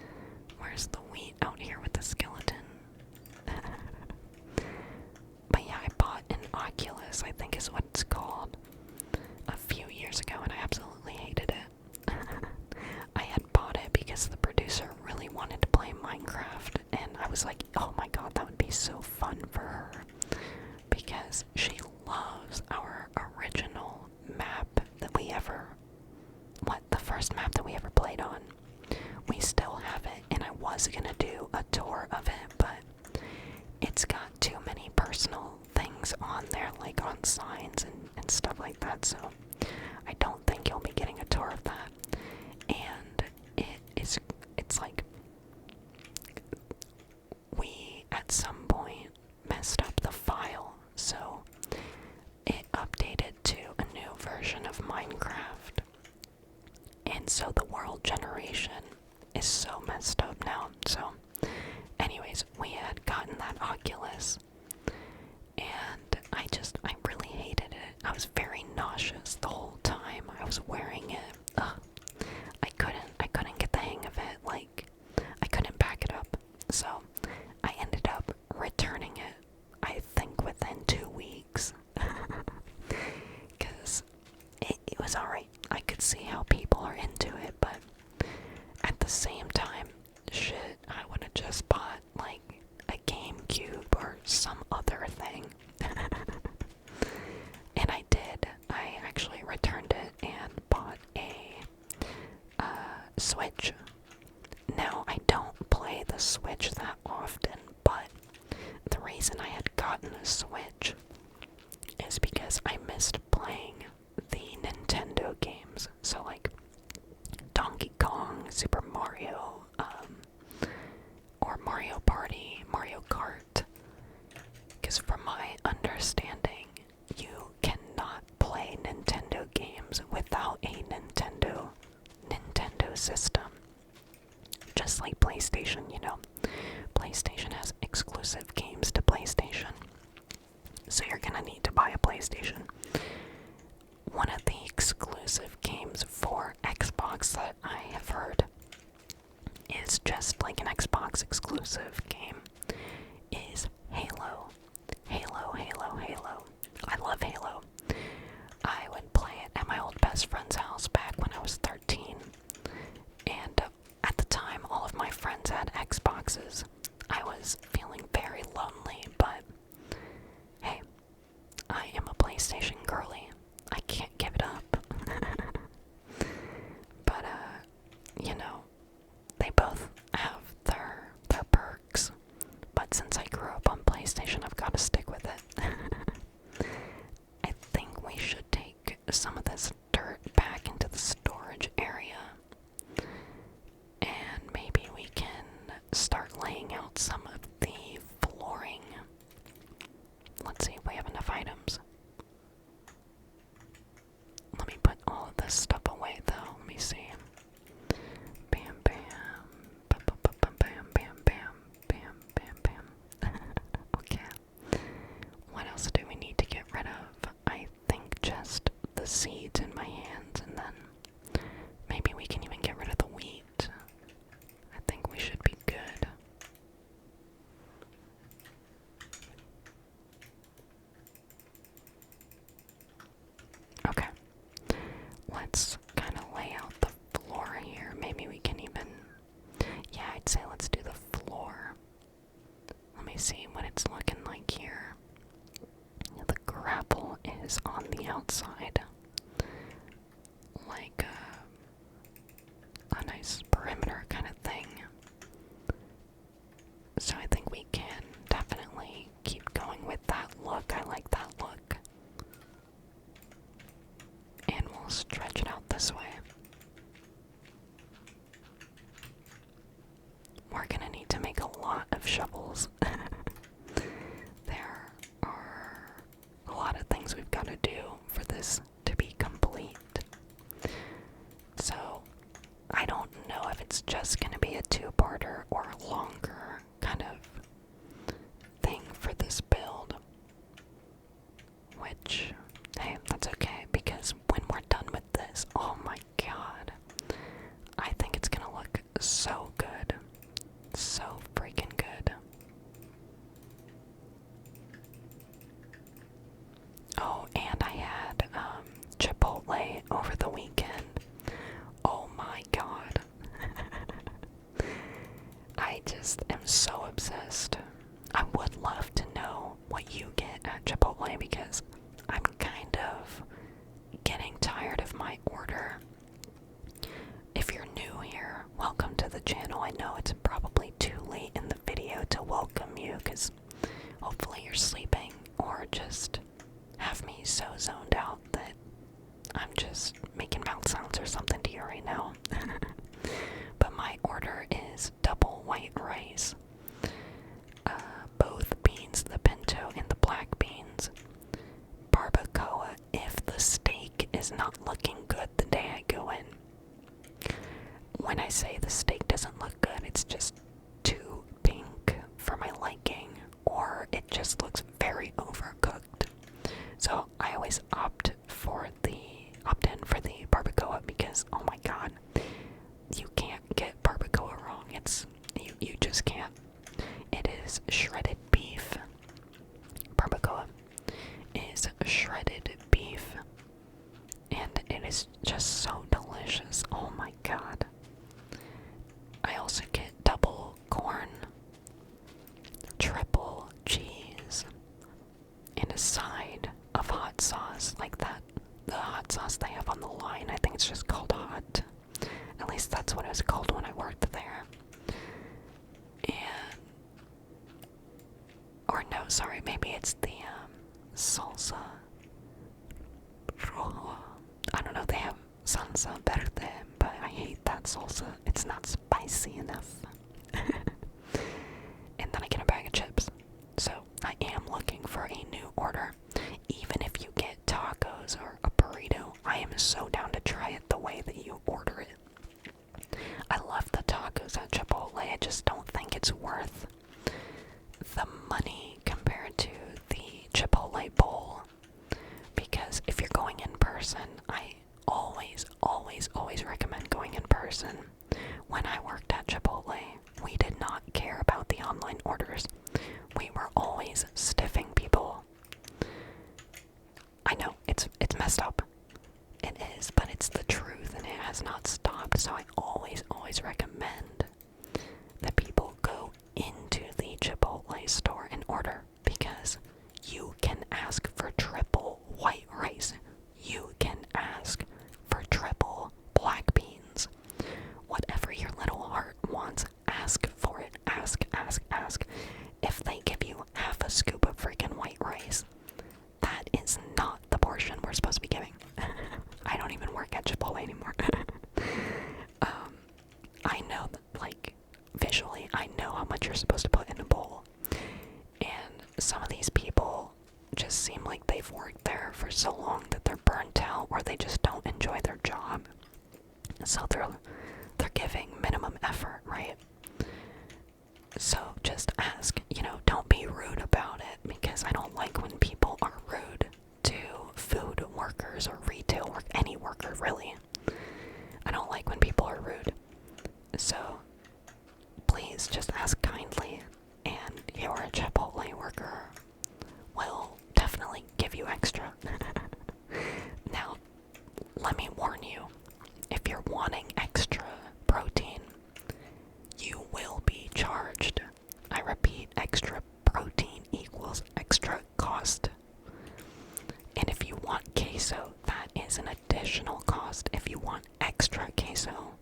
Where's the wheat? Out here with the skeleton. But yeah, I bought an Oculus, I think is what it's called, a few years ago, and I absolutely hated it. I had bought it because the producer really wanted to play Minecraft, and I was like, oh my god, that would be so fun for her. Because she loves our original map that we ever, the first map that we ever played on. We still have it, and I was gonna do a tour of it, but it's got too many personal things on there, like on signs and stuff like that, so I don't think you'll be getting a tour of that. And it's like, we at some point messed up the file, so it updated to a new version of Minecraft. And so the world generation is so messed up now. So anyways, we had gotten that Oculus, and I really hated it. I was very nauseous the whole time I was wearing it. Ugh. I couldn't get the hang of it. Like, I couldn't back it up. So I ended up returning it, I think within 2 weeks. Because it was alright. I could see how people are into it, but at the same time, shit, I would have just bought like a GameCube or some other thing. And I did. I actually returned it and bought a Switch. Now, I don't play the Switch that often, but the reason I had gotten a Switch is because I missed playing the Nintendo games. So, like, understanding, you cannot play Nintendo games without a Nintendo system. Just like PlayStation, you know. PlayStation has exclusive games to PlayStation. So you're gonna need to buy a PlayStation. One of the exclusive games for Xbox that I have heard is just like an Xbox exclusive game is Halo. Halo. I love Halo. I would play it at my old best friend's house back when I was 13. And at the time, all of my friends had Xboxes. I was feeling very lonely, but hey, I am a PlayStation girly. I can't give it up. But, you know, they both have their perks. But since I grew up on PlayStation, I've got to stick with it. I think we should take some of this dirt back into the storage area. And maybe we can start laying out some of the flooring. Let's see if we have enough items. Let me put all of this stuff away though. Let me see. Bam, bam. Bam, bam, bam, bam, bam, bam. Bam, bam, bam. Okay. What else do we need to get rid of? I think just the seeds in my hands, and then maybe we can even get rid of the wheat. I think we should be good. Okay. Let's kind of lay out the floor here. Maybe we can even... Yeah, I'd say let's do the floor. Let me see what it's looking like here. The gravel is on the outside. Like a nice perimeter kind of thing. So I think we can definitely keep going with that look. I like that look. And we'll stretch it out this way. We're gonna need to make a lot of shovels. There are a lot of things we've got to do for this to be complete. So, I don't know if it's just gonna be a two-parter or a longer kind of thing for this build. Which, hey, that's okay, because when we're done with this, oh my god, I think it's gonna look so good. So freaking good. Oh, and I had Chipotle over the weekend. Oh my god. I just am so obsessed. I would love to know what you get at Chipotle because I'm kind of getting tired of my order. If you're new here, welcome to the channel. I know it's probably too late in the video to welcome you because hopefully you're sleeping or just have me so zoned out that I'm just making mouth sounds or something to you right now. But my order is double white rice. Both beans, the pinto and the black beans. Barbacoa if the steak is not looking good the day I go in. When I say the steak doesn't look good, it's just too pink for my liking, or it just looks very overcooked. So I always opt in for the barbacoa because, oh my god, you can't get barbacoa wrong. You just can't. It is shredded beef. Barbacoa is shredded beef, and it is just so delicious. Oh my god. I also get double corn, triple cheese, and a side of hot sauce like that. The hot sauce they have on the line, I think it's just called hot. At least that's what it was called when I worked there. And, or no, sorry, maybe it's the salsa rojo. I don't know, they have salsa verde, but I hate that salsa. It's not spicy enough. And then I get a bag of chips. So I am looking for a new order. Even if you get tacos or a burrito, I am so down to try it the way that you order it. I love the tacos at Chipotle. I just don't think it's worth the money compared to the Chipotle bowl. Because if you're going in person, I always recommend going in person. When I worked at Chipotle, we did not care about the online orders. We were always stiffing people. I know, it's messed up. It is, but it's the truth and it has not stopped. So I always recommend that people go into the Chipotle store and order, because you can ask for triple white rice. You can ask for triple black beans. Whatever your little heart wants, ask for it. Ask. If they give you half a scoop of freaking white rice, that is not the portion we're supposed to be giving. I don't even work at Chipotle anymore. I know that, like, visually, I know how much you're supposed to put in a bowl. And some of these people just seem like they've worked there for so long that they're burnt out, or they just don't enjoy their job. So they're giving minimum effort, right? So just ask, don't be rude about it, because I don't like when people are rude to food workers or retail work, any worker really. I don't like when people are rude. So please just ask kindly, and your Chipotle worker will definitely give you extra. Now, let me warn you, if you're wanting extra protein, you will be charged. I repeat, extra protein equals extra cost. And if you want queso, that is an additional cost. If you want extra queso,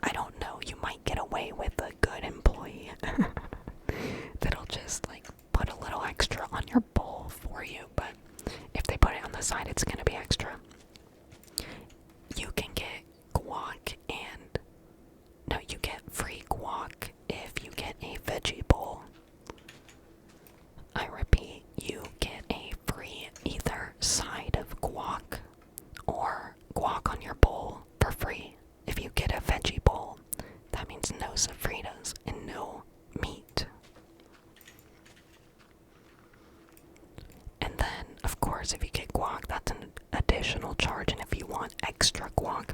I don't know, you might get away with a good employee that'll just like put a little extra on your bowl for you, but if they put it on the side, it's gonna be extra. You can get guac and no, you get free guac if you get a veggie bowl. I repeat, you get a free either side of guac or guac on your bowl for free. If you get a veggie bowl, that means no sofritas and no meat. And then, of course, if you get guac, that's an additional charge. And if you want extra guac,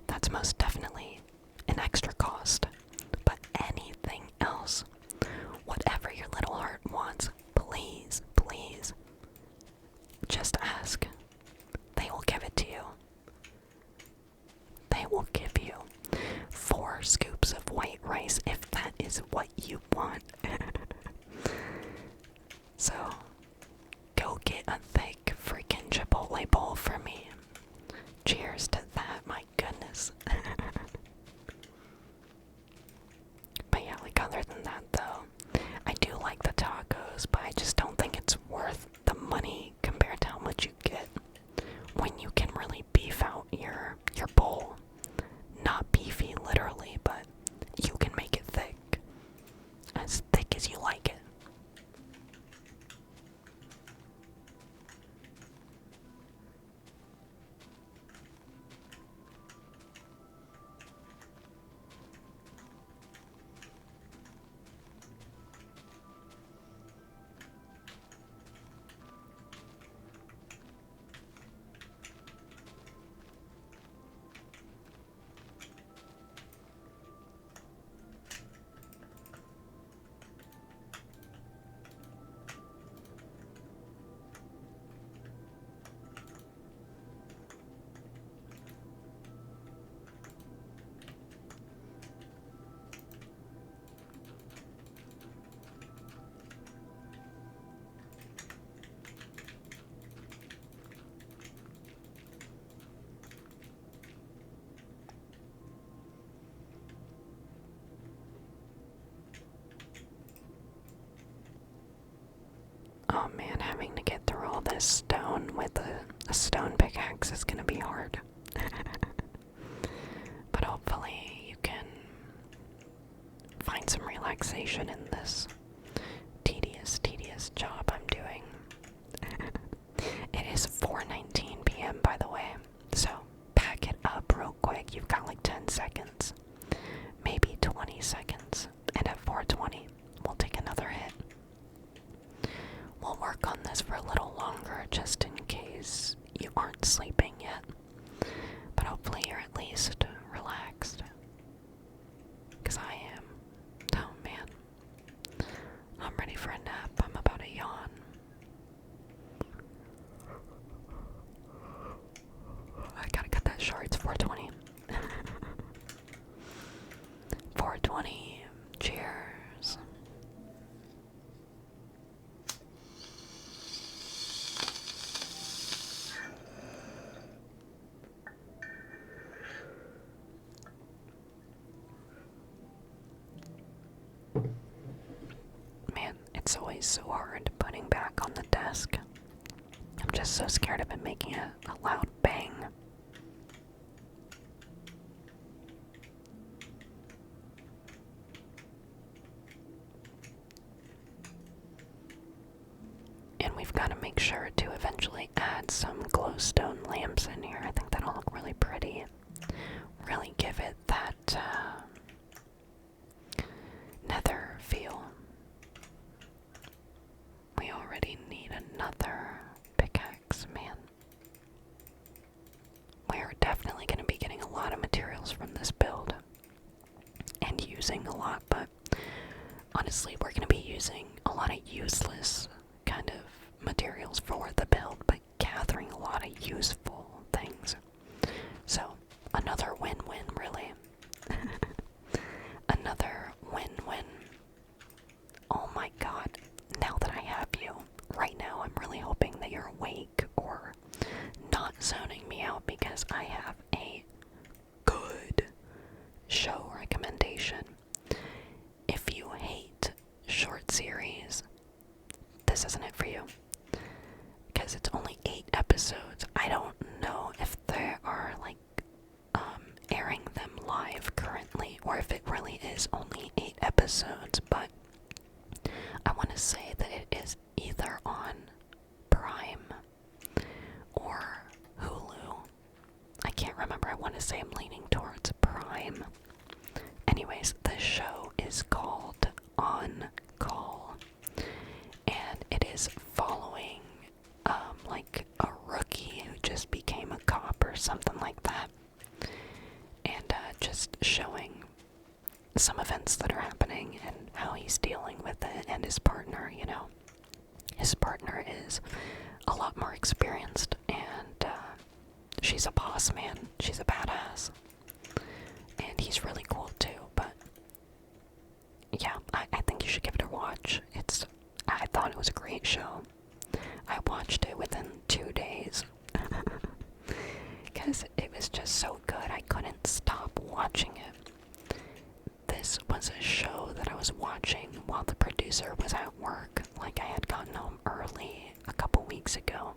that's most definitely an extra cost. But anything else, whatever your little heart wants, please, just ask. They will give it to you. They will give you 4 scoops of white rice if that is what you want. So, go get a thick freaking Chipotle bowl for me. Cheers to that, my goodness. But yeah, like, other than that though, I do like the tacos, but I just don't think it's worth the money compared to how much you get when you can really beef out your bowl. Not beefy literally, but you can make it thick. As thick as you like it. Oh man, having to get through all this stone with a stone pickaxe is gonna be hard. But hopefully you can find some relaxation in this tedious this job I'm doing. It is 4:19 p.m. by the way, so pack it up real quick. You've got like 10 seconds, maybe 20 seconds, and at 4:20 we'll take another hit. We'll work on this for a little longer just in case you aren't sleeping yet, but hopefully you're at least relaxed, because I am. Oh man, I'm ready for a nap. I'm about to yawn. I gotta cut that short. It's 4:20. 4:20. Cheers. Man, it's always so hard putting back on the desk. I'm just so scared of it making a loud bang. And we've got to make sure to eventually add some glowstone lamps in here. I think that'll look really pretty. Really give it that Nether feel. We already need another pickaxe, man. We're definitely going to be getting a lot of materials from this build. And using a lot, but honestly, we're going to be using a lot of useless kind of materials for the build, but gathering a lot of useful things. So, another win-win, really. Another win-win. Oh my god, now that I have you, right now I'm really hoping that you're awake or not zoning me out, because I have a good show recommendation. If you hate short series, this isn't it for you. Because it's only 8 episodes. I don't know if they are like airing them live currently, or if it really is only 8 episodes, but I want to say that it is either on Prime or Hulu. I can't remember. I want to say I'm leaning towards Prime. Anyways, the show is called On Call, and it is following like a rookie who just became a cop or something like that, and just showing some events that are happening and how he's dealing with it, and his partner, you know. His partner is a lot more experienced, and she's a boss, man. She's a badass. And he's really cool too, but yeah, I think you should give it a watch. I thought it was a great show. I watched it within 2 days. Because it was just so good, I couldn't stop watching it. This was a show that I was watching while the producer was at work. Like, I had gotten home early a couple weeks ago,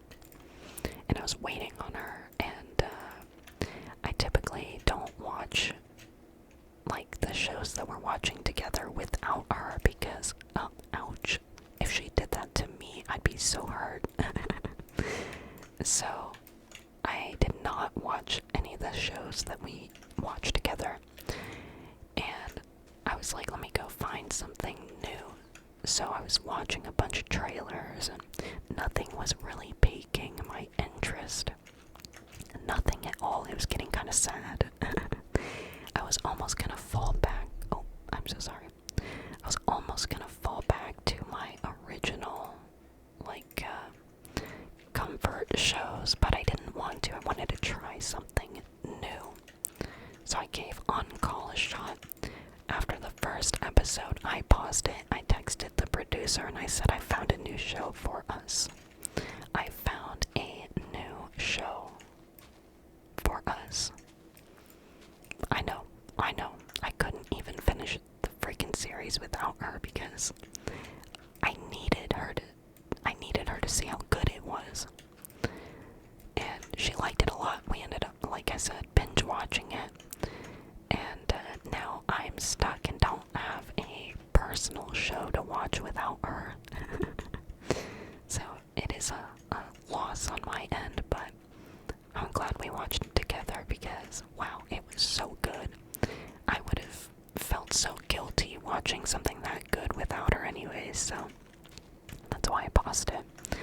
and I was waiting on her, and I typically don't watch like the shows that we're watching together without her, because ouch, if she did that to me, I'd be so hurt. So I did not watch any of the shows that we watched together, and I was like, let me go find something new. So I was watching a bunch of trailers, and nothing was really piquing my interest. Nothing at all. It was getting kind of sad. I was almost gonna fall back. Oh, I'm so sorry. I was almost gonna fall back to my original, like, comfort shows, but I didn't want to. I wanted to try something new. So I gave On Call a shot. After the first episode, I paused it. I texted the producer and I said, I found a new show for us. I found a new show for us. I know. I couldn't even finish the freaking series without her, because I needed her to see how good it was. And she liked it a lot. We ended up, like I said, binge watching it. And now I'm stuck and don't have a personal show to watch without her. watching something that good without her anyways, so that's why I paused it.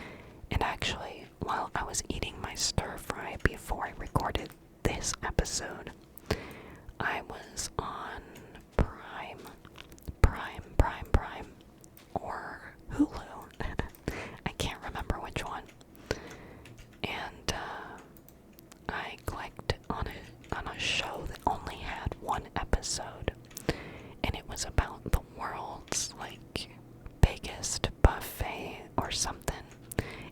And actually, while I was eating my stir fry before I recorded this episode, I was on Prime, or Hulu. I can't remember which one. And I clicked on a show that only had one episode, and it was about the world's biggest buffet or something.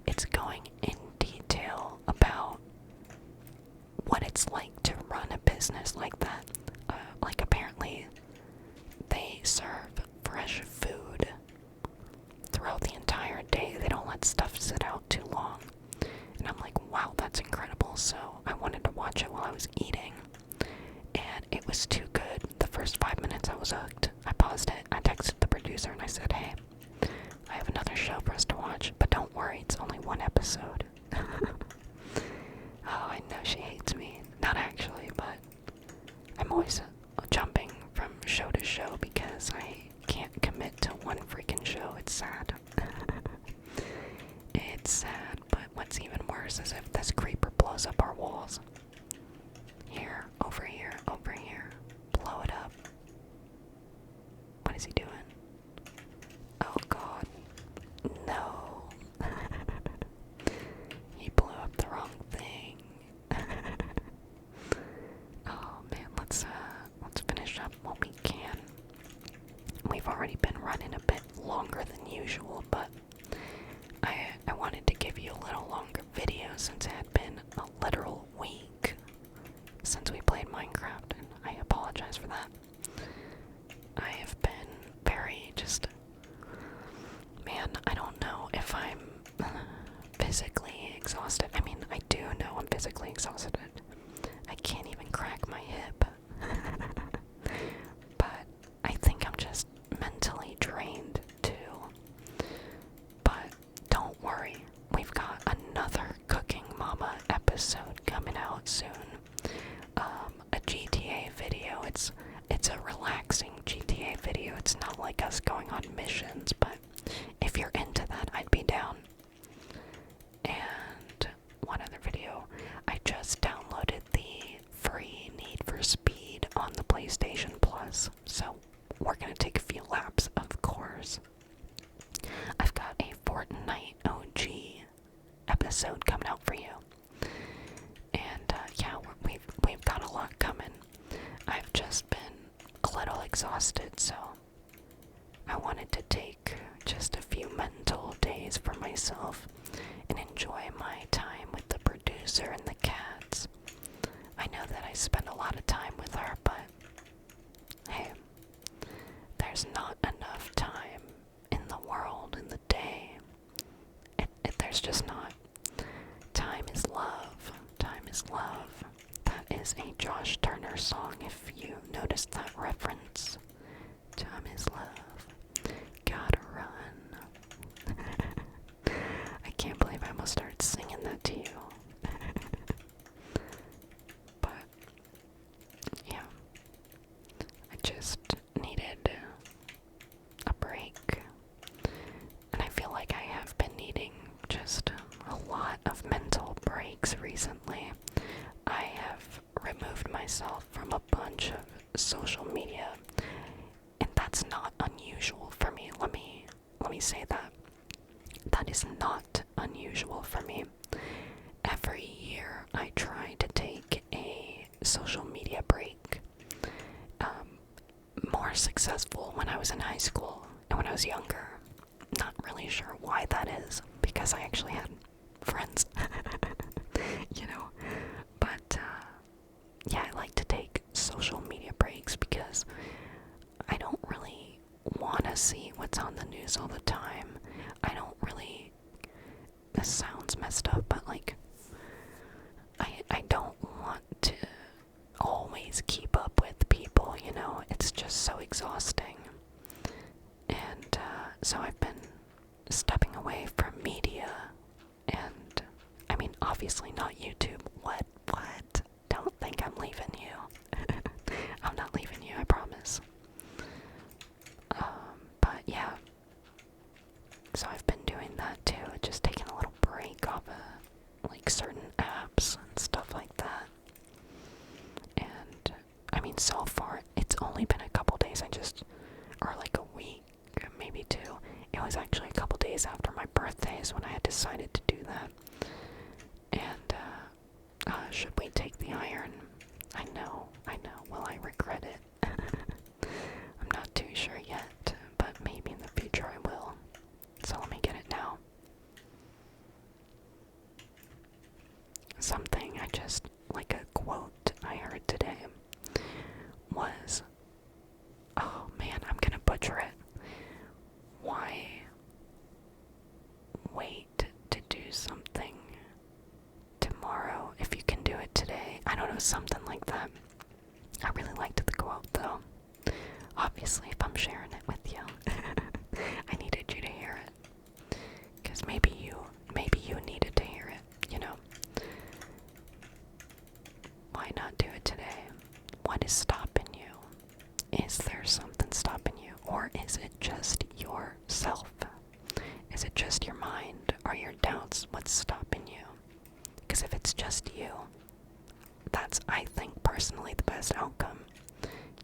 It's going in detail about what it's like to run a business like that. Apparently, they serve fresh food throughout the entire day. They don't let stuff sit out too long. And I'm like, wow, that's incredible. So I wanted to watch it while I was eating. And it was too good. The first 5 minutes I was hooked. I paused it. I texted the producer and I said, hey, I have another show for us to watch, but don't worry, it's only one episode. Oh, I know she hates me. Not actually, but I'm always jumping from show to show because I can't commit to one freaking show. It's sad. It's sad, but what's even worse is if this creeper blows up our walls. Here, over here, over here. Blow it up. What is he doing? Oh god. No. He blew up the wrong thing. Oh man, let's finish up what we can. We've already been running a bit longer than usual, but I wanted to give you a little longer video since it had been a literal week since we played Minecraft, and I apologize for that. I have been very man, I don't know if I'm physically exhausted. I mean, I do know I'm physically exhausted. I can't even crack my hip. But I think I'm just mentally drained too. But don't worry, we've got another Cooking Mama episode coming out soon. A GTA video. It's a relaxing GTA video. It's not like us going on missions, but if you're into that, I'd be down. And one other video, I just downloaded the free Need for Speed on the PlayStation Plus, so we're gonna take a few laps, of course. I've got a Fortnite OG episode coming out for you, and yeah, we've got a lot coming. I've just been a little exhausted, so I wanted to take just a few mental days for myself and enjoy my time with the producer and the cats. I know that I spend a lot of time with her, but hey, there's not enough time in the world, in the day. There's just not. Time is love. Time is love. That is a Josh Turner song, if you noticed that reference. Time is love. Gotta run. I can't believe I almost started singing that to you. But, yeah. I just needed a break. And I feel like I have been needing just a lot of mental breaks recently. I have removed myself from a bunch of social media, and that's not unusual for me. Let me say that. That is not unusual for me. Every year I try to take a social media break. More successful when I was in high school and when I was younger. Not really sure why that is, because I actually had friends, you know. But yeah, I like to take social media breaks because I don't really want to see what's on the news all the time. I don't really, this sounds messed up, but I don't want to always keep up with people, you know. It's just so exhausting. And so I've been stepping away from media, and I mean, obviously not YouTube. What? so far, it's only been a couple days. Or like a week, maybe 2. It was actually a couple days after my birthday is when I had decided to do that. And, should we take the iron? I know. Will I regret it? I'm not too sure yet, but maybe in the future I will. So let me get it now. Something like a quote I heard today was, oh man, I'm gonna butcher it. Why wait to do something tomorrow if you can do it today? I don't know, something like that. I really liked the quote though. Obviously, if I'm sharing it with you, I needed you to hear it. Because maybe you needed to hear it, you know? Why not do it today? What is stopping you? Is there something stopping you? Or is it just yourself? Is it just your mind or your doubts? What's stopping you? Because if it's just you, that's, I think, personally the best outcome.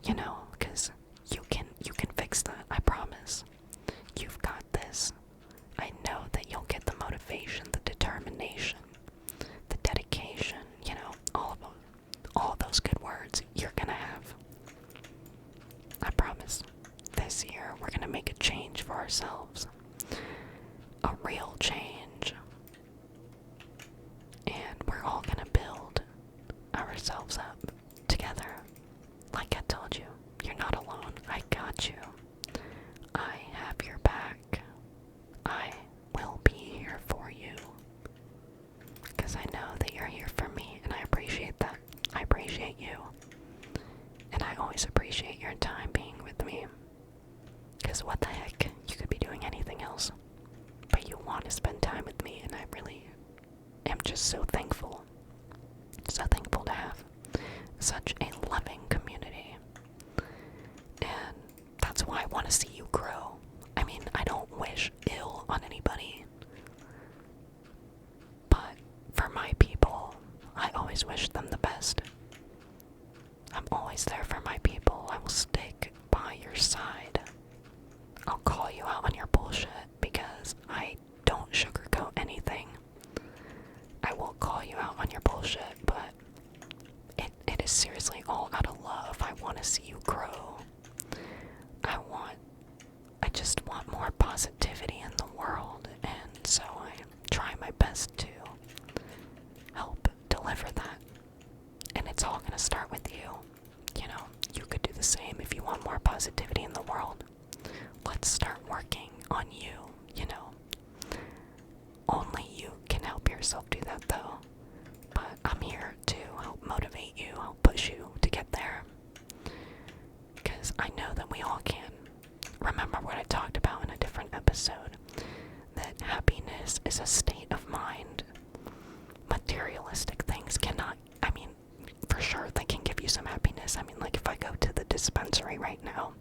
You know, because you can fix that, I promise. You've got this. I know that you'll get the motivation, the determination, the dedication, you know, all of those good words you're gonna have. I promise. This year, we're gonna make a change for ourselves. A real change. And we're all gonna build ourselves up together. Like I told you, you're not alone. I got you. I have your back. I will be here for you. Because I know that you're here for me, and I appreciate that. I appreciate you. And I always appreciate your time being with me. Because what the heck, you could be doing anything else. But you want to spend time with me, and I really am just so thankful. So thankful to have such a loving community. And that's why I want to see you grow. I mean, I don't wish ill on anybody. But for my people, I always wish them the best. I'm always there for my people. I will stick by your side. I'll call you out on your bullshit because I don't sugarcoat anything. I will call you out on your bullshit, but it is seriously all out of love. I want to see you grow. I just want more positivity in the world, and so I try my best to help deliver that. And it's all gonna start with you. You know, you could do the same if you want more positivity in the world. Let's start working on you, you know. Only you can help yourself do that though. But I'm here to help motivate you, help push you to get there. Because I know that we all can. Remember what I talked about in a different episode, that happiness is a state of mind. Materialistic things cannot, I mean, for sure they can give you some happiness. I mean, like if I go to the dispensary right now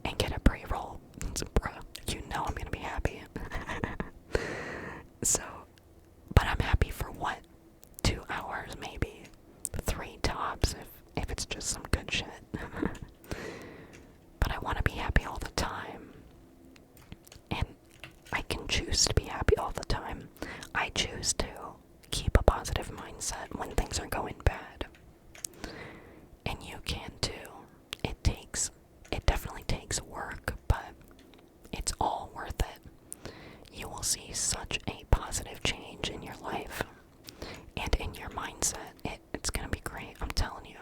and get a pre-roll, bruh, you know I'm gonna be happy. So, but I'm happy for what? 2 hours maybe? 3 tops if it's just some good shit. But I want to be happy all the time. And I can choose to be happy all the time. I choose to keep a positive mindset when things are going bad. And you can too. It definitely takes work, but it's all worth it. You will see such a positive change in your life and in your mindset. It's gonna be great, I'm telling you.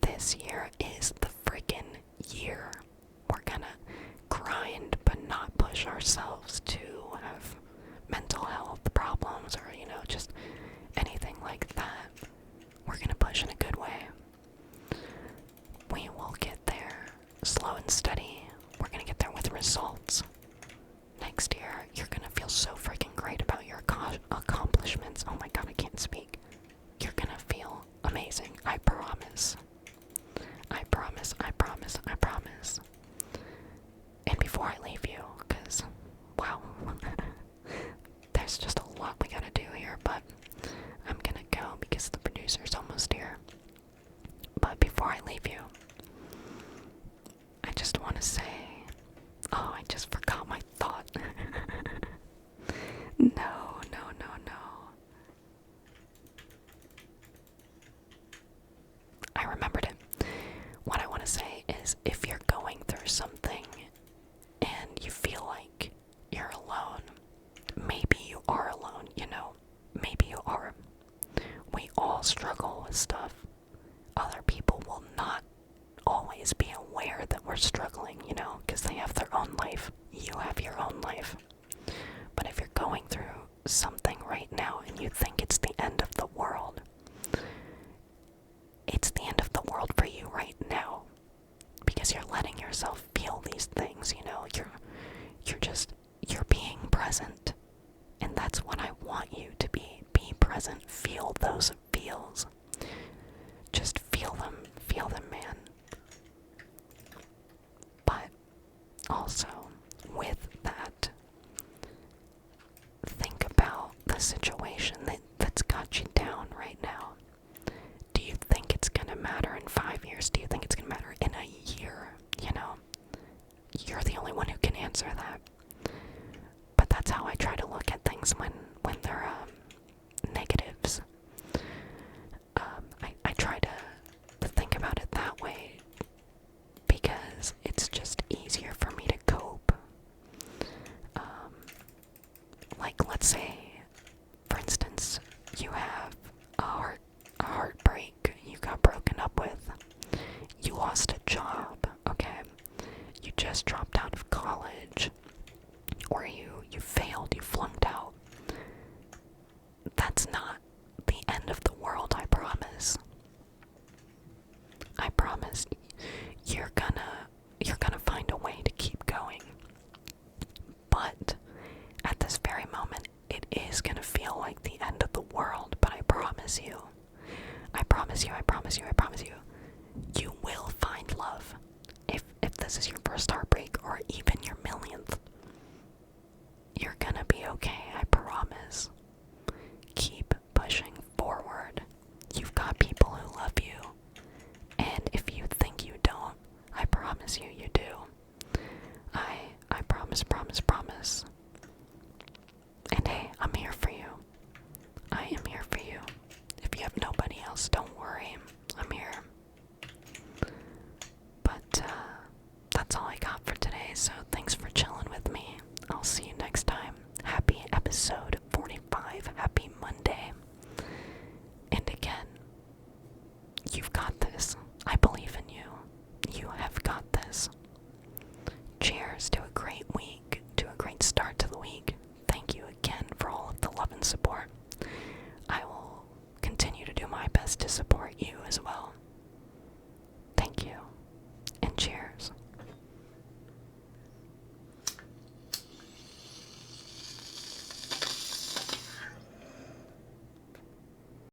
This year is the freaking year. We're gonna grind but not push ourselves to have mental health problems or, you know, just anything like that. We're gonna push in a good way. We will get there slow and steady. We're gonna get there with results. Next year, you're gonna feel so freaking great about your accomplishments. Oh my god, I can't speak. You're gonna feel amazing. I promise. I promise, I promise, I promise. And before I leave you, because, wow, there's just a lot we gotta do here, but I'm gonna go because the producer's almost here. But before I leave you, right now. Because you're letting yourself feel these things, you know, you're being present. And that's what I want you to be. Be present. Feel those feels. Just feel them, man. But also, with that, think about the situation that's got you down right now. Do you think it's gonna matter in 5 years? Do you think it's gonna matter in a year? You know, you're the only one who can answer that. But that's how I try to look at things when they're negatives. I try to think about it that way because it's just easier for me to cope. Like, let's say, for instance, you have a heartbreak you got broken up with. You lost a job, okay? You just dropped out of college. Or you failed, you flunked out. That's not the end of the world, I promise. I promise you're gonna find a way to keep going. But at this very moment, it is gonna feel like the end of the world, but I promise you, you will find love. If this is your first heartbreak or even your millionth, you're gonna be okay, I promise. Keep pushing forward. You've got people who love you. And if you think you don't, I promise you, you do. I promise. And hey, I'm here for you. I am here for you. If you have nobody else, don't worry. I'm here. But, that's all I got for today, so thanks for chilling with me. I'll see you next time. Happy episode 45. Happy Monday. And again, you've got this. I believe in you. You have got this. Cheers to a great week, to a great start to the week. Thank you again for all of the love and support. I will continue to do my best to support you as well.